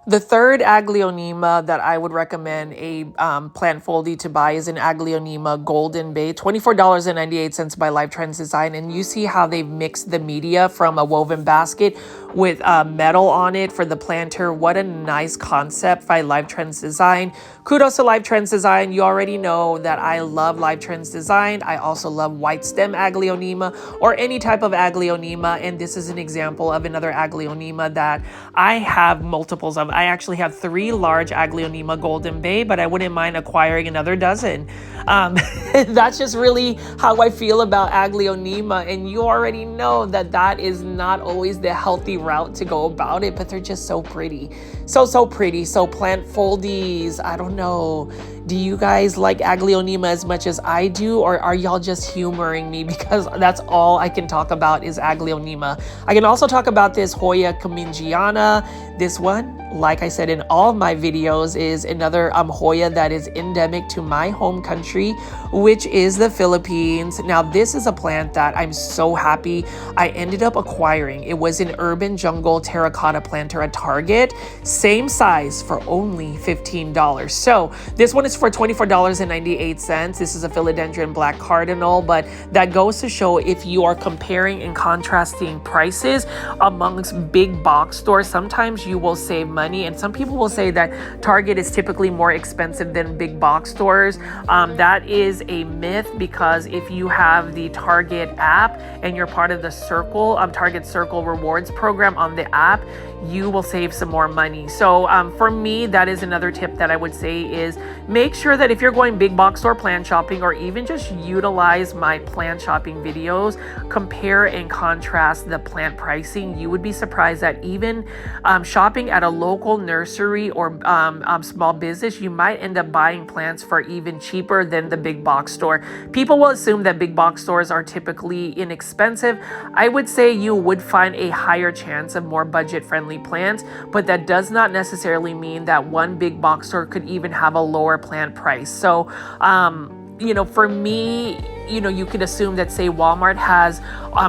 The third Aglaonema that I would recommend a plant foldy to buy is an Aglaonema Golden Bay, $24.98 by Live Trends Design. And you see how they've mixed the media from a woven basket with metal on it for the planter. What a nice concept by Live Trends Design. Kudos to Live Trends Design. You already know that I love Live Trends Design. I also love white stem Aglaonema or any type of Aglaonema. And this is an example of another Aglaonema that I have multiples of. I actually have 3 large Aglaonema Golden Bay, but I wouldn't mind acquiring another dozen. That's just really how I feel about Aglaonema. And you already know that that is not always the healthy route to go about it, but they're just so pretty. So pretty. So plant foldies, I don't know. Do you guys like Aglaonema as much as I do, or are y'all just humoring me because that's all I can talk about is Aglaonema? I can also talk about this Hoya Kamingiana. This one, like I said in all of my videos, is another Hoya that is endemic to my home country, which is the Philippines. Now, this is a plant that I'm so happy I ended up acquiring. It was an urban jungle terracotta planter at Target, same size for only $15. So this one is for $24.98. This is a philodendron black cardinal, but that goes to show if you are comparing and contrasting prices amongst big box stores, sometimes you will save money. And some people will say that Target is typically more expensive than big box stores. That is a myth, because if you have the Target app and you're part of the Target Circle rewards program on the app, you will save some more money. So for me, that is another tip that I would say is make make sure that if you're going big box store plant shopping, or even just utilize my plant shopping videos, compare and contrast the plant pricing. You would be surprised that even shopping at a local nursery or small business, you might end up buying plants for even cheaper than the big box store. People will assume that big box stores are typically inexpensive. I would say you would find a higher chance of more budget-friendly plants, but that does not necessarily mean that one big box store could even have a lower plant price. So, for me, you could assume that, say, Walmart has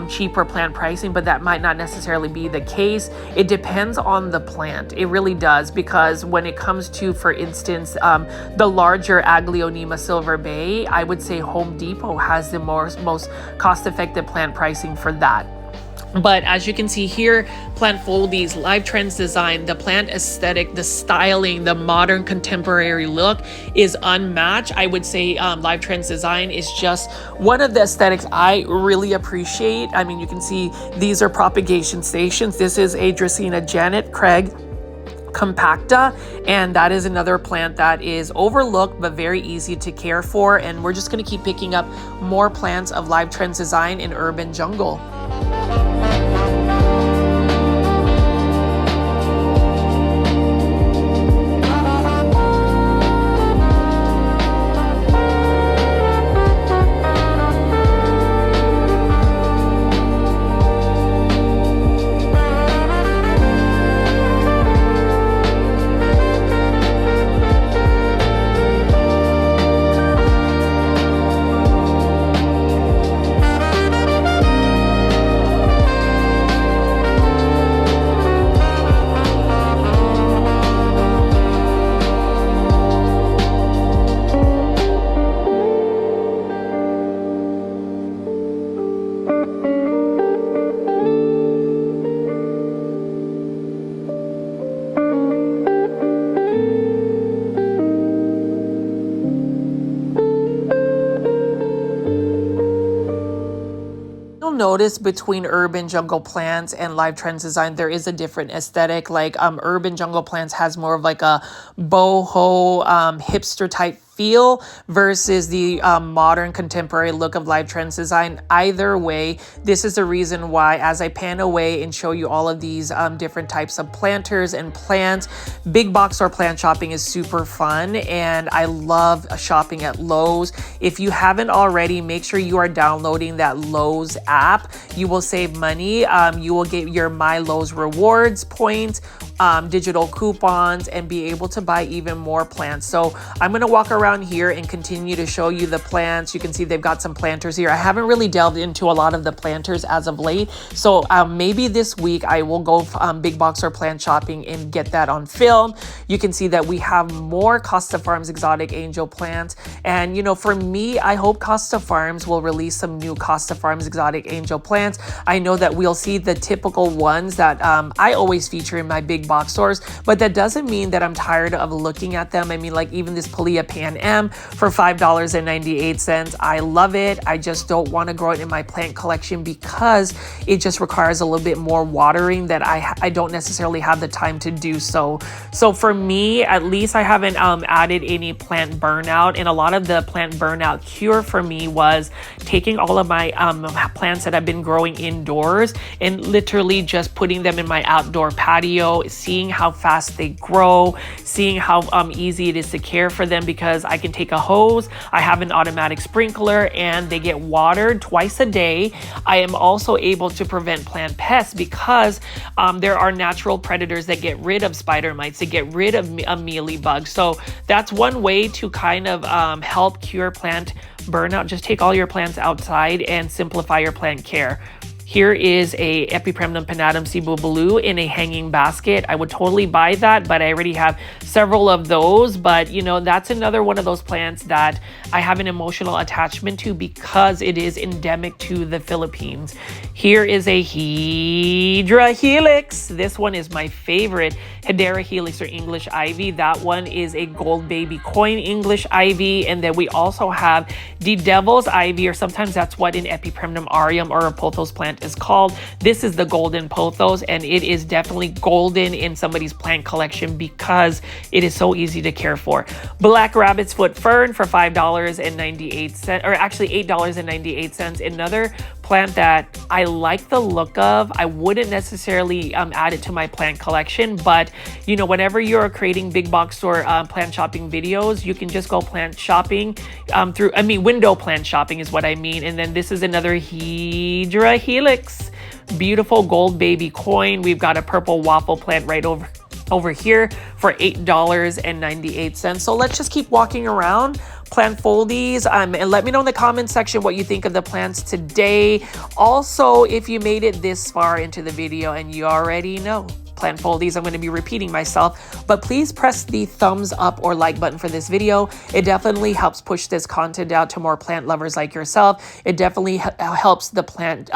cheaper plant pricing, but that might not necessarily be the case. It depends on the plant. It really does, because when it comes to, for instance, the larger Aglaonema Silver Bay, I would say Home Depot has the most cost-effective plant pricing for that. But as you can see here, Plantfoldi's Live Trends design, the plant aesthetic, the styling, the modern contemporary look is unmatched. I would say Live Trends design is just one of the aesthetics I really appreciate. I mean, you can see these are propagation stations. This is a Dracaena Janet Craig compacta, and that is another plant that is overlooked but very easy to care for. And we're just going to keep picking up more plants of Live Trends design in Urban Jungle. Notice between Urban Jungle plants and Live Trends design, there is a different aesthetic. Like Urban Jungle plants has more of like a boho hipster type feel versus the modern contemporary look of Live Trends design. Either way, this is the reason why, as I pan away and show you all of these different types of planters and plants, big box store plant shopping is super fun, and I love shopping at Lowe's. If you haven't already, make sure you are downloading that Lowe's app. You will save money. You will get your My Lowe's rewards points, digital coupons, and be able to buy even more plants. So I'm going to walk around here and continue to show you the plants. You can see they've got some planters here. I haven't really delved into a lot of the planters as of late, so maybe this week I will go big box or plant shopping and get that on film. You can see that we have more Costa Farms exotic angel plants, and for me, I hope Costa Farms will release some new Costa Farms exotic angel plants. I know that we'll see the typical ones that I always feature in my big box stores, but that doesn't mean that I'm tired of looking at them. I mean, like even this Palea Pan Am for $5.98. I love it. I just don't want to grow it in my plant collection because it just requires a little bit more watering that I don't necessarily have the time to do so. So for me, at least I haven't added any plant burnout, and a lot of the plant burnout cure for me was taking all of my plants that I've been growing indoors and literally just putting them in my outdoor patio, seeing how fast they grow, seeing how easy it is to care for them, because I can take a hose, I have an automatic sprinkler, and they get watered twice a day. I am also able to prevent plant pests because there are natural predators that get rid of spider mites, that get rid of mealybugs. So that's one way to kind of help cure plant burnout. Just take all your plants outside and simplify your plant care. Here is a Epipremnum pinnatum Cebu Blue in a hanging basket. I would totally buy that, but I already have several of those. But that's another one of those plants that I have an emotional attachment to because it is endemic to the Philippines. Here is a Hedera Helix. This one is my favorite. Hedera Helix or English Ivy. That one is a gold baby coin English Ivy. And then we also have the Devil's Ivy, or sometimes that's what in Epipremnum aureum or a pothos plant plant is called. This is the golden pothos, and it is definitely golden in somebody's plant collection because it is so easy to care for. Black rabbit's foot fern for $5.98, or actually $8.98. Another plant that I like the look of. I wouldn't necessarily add it to my plant collection, but you know, whenever you're creating big box store plant shopping videos, you can just go plant shopping window plant shopping is what I mean. And then this is another Hydra Helix, beautiful gold baby coin. We've got a purple waffle plant right over here for $8.98. So let's just keep walking around plant foldies, and let me know in the comment section what you think of the plants today. Also, if you made it this far into the video and you already know plant foldies, I'm going to be repeating myself, but please press the thumbs up or like button for this video. It definitely helps push this content out to more plant lovers like yourself. It definitely helps the plant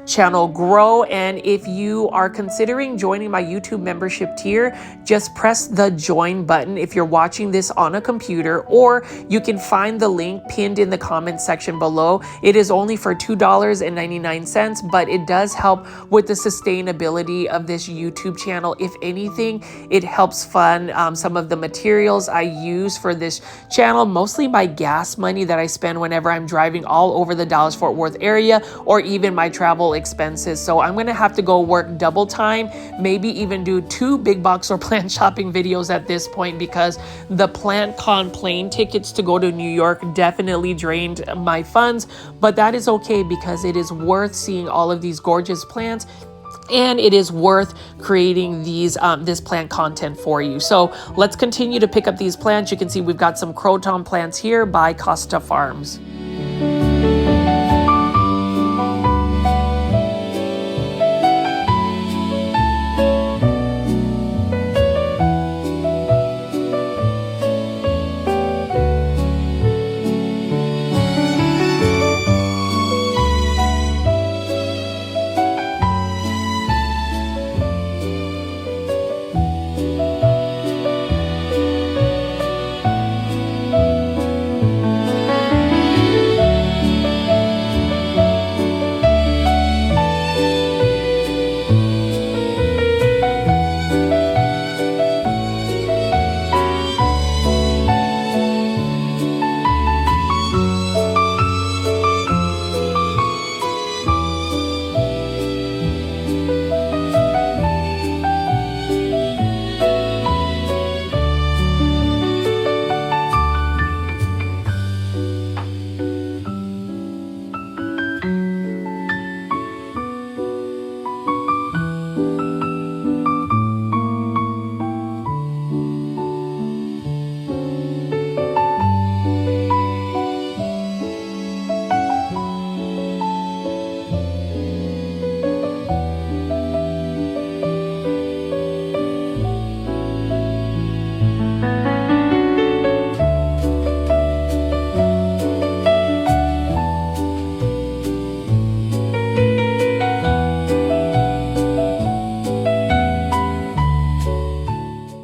channel grow. And if you are considering joining my YouTube membership tier, just press the join button if you're watching this on a computer, or you can find the link pinned in the comment section below. It is only for $2.99, but it does help with the sustainability of this YouTube channel. If anything, it helps fund some of the materials I use for this channel, mostly my gas money that I spend whenever I'm driving all over the Dallas-Fort Worth area, or even my travel expenses. So I'm going to have to go work double time, maybe even do 2 big box or plant shopping videos at this point, because the PlantCon plane tickets to go to New York definitely drained my funds, but that is okay because it is worth seeing all of these gorgeous plants, and it is worth creating these this plant content for you. So let's continue to pick up these plants. You can see we've got some croton plants here by Costa Farms.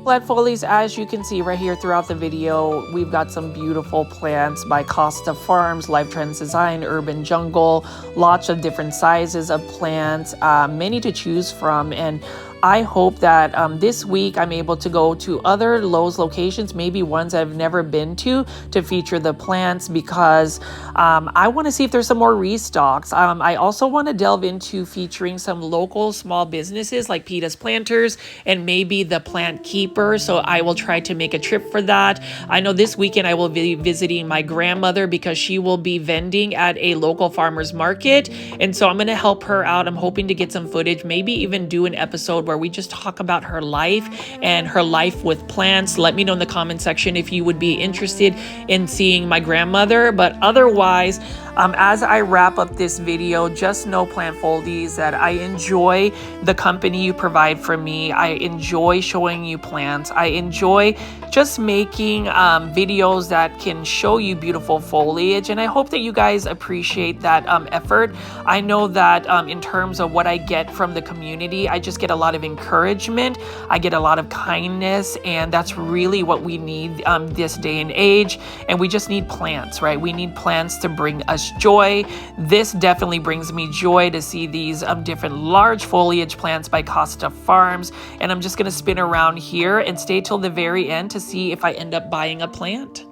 Plant folies, as you can see right here throughout the video, we've got some beautiful plants by Costa Farms, Life Trends Design, Urban Jungle, lots of different sizes of plants, many to choose from. And I hope that this week I'm able to go to other Lowe's locations, maybe ones I've never been to feature the plants, because I want to see if there's some more restocks. I also want to delve into featuring some local small businesses like Peta's Planters and maybe the Plant Keeper. So I will try to make a trip for that. I know this weekend I will be visiting my grandmother because she will be vending at a local farmer's market. And so I'm going to help her out. I'm hoping to get some footage, maybe even do an episode where we just talk about her life and her life with plants. Let me know in the comment section if you would be interested in seeing my grandmother. But otherwise, as I wrap up this video, just know, Plant Foldies, that I enjoy the company you provide for me. I enjoy showing you plants. I enjoy just making videos that can show you beautiful foliage, and I hope that you guys appreciate that effort. I know that in terms of what I get from the community, I just get a lot of encouragement. I get a lot of kindness, and that's really what we need this day and age. And we just need plants, right? We need plants to bring us much joy. This definitely brings me joy to see these different large foliage plants by Costa Farms. And I'm just going to spin around here and stay till the very end to see if I end up buying a plant.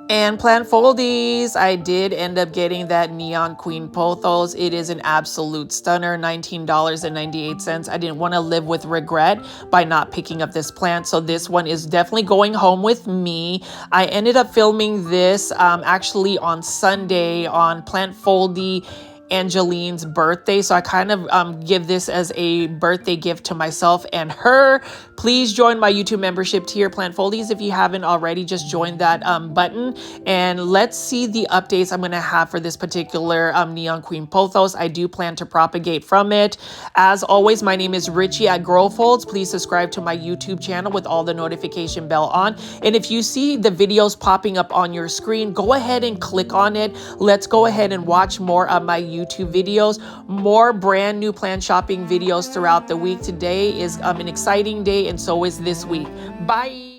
And plant foldies, I did end up getting that Neon Queen Pothos. It is an absolute stunner, $19.98. I didn't want to live with regret by not picking up this plant, so this one is definitely going home with me. I ended up filming this actually on Sunday on Plant Foldy Angeline's birthday, so I kind of give this as a birthday gift to myself and her. Please join my YouTube membership tier, Plant Foldies. If you haven't already, just join that button, and let's see the updates I'm going to have for this particular Neon Queen Pothos. I do plan to propagate from it. As always, my name is Richie at Grow Folds. Please subscribe to my YouTube channel with all the notification bell on, and if you see the videos popping up on your screen, go ahead and click on it. Let's go ahead and watch more of my YouTube videos, more brand new plant shopping videos throughout the week. Today is an exciting day, and so is this week. Bye.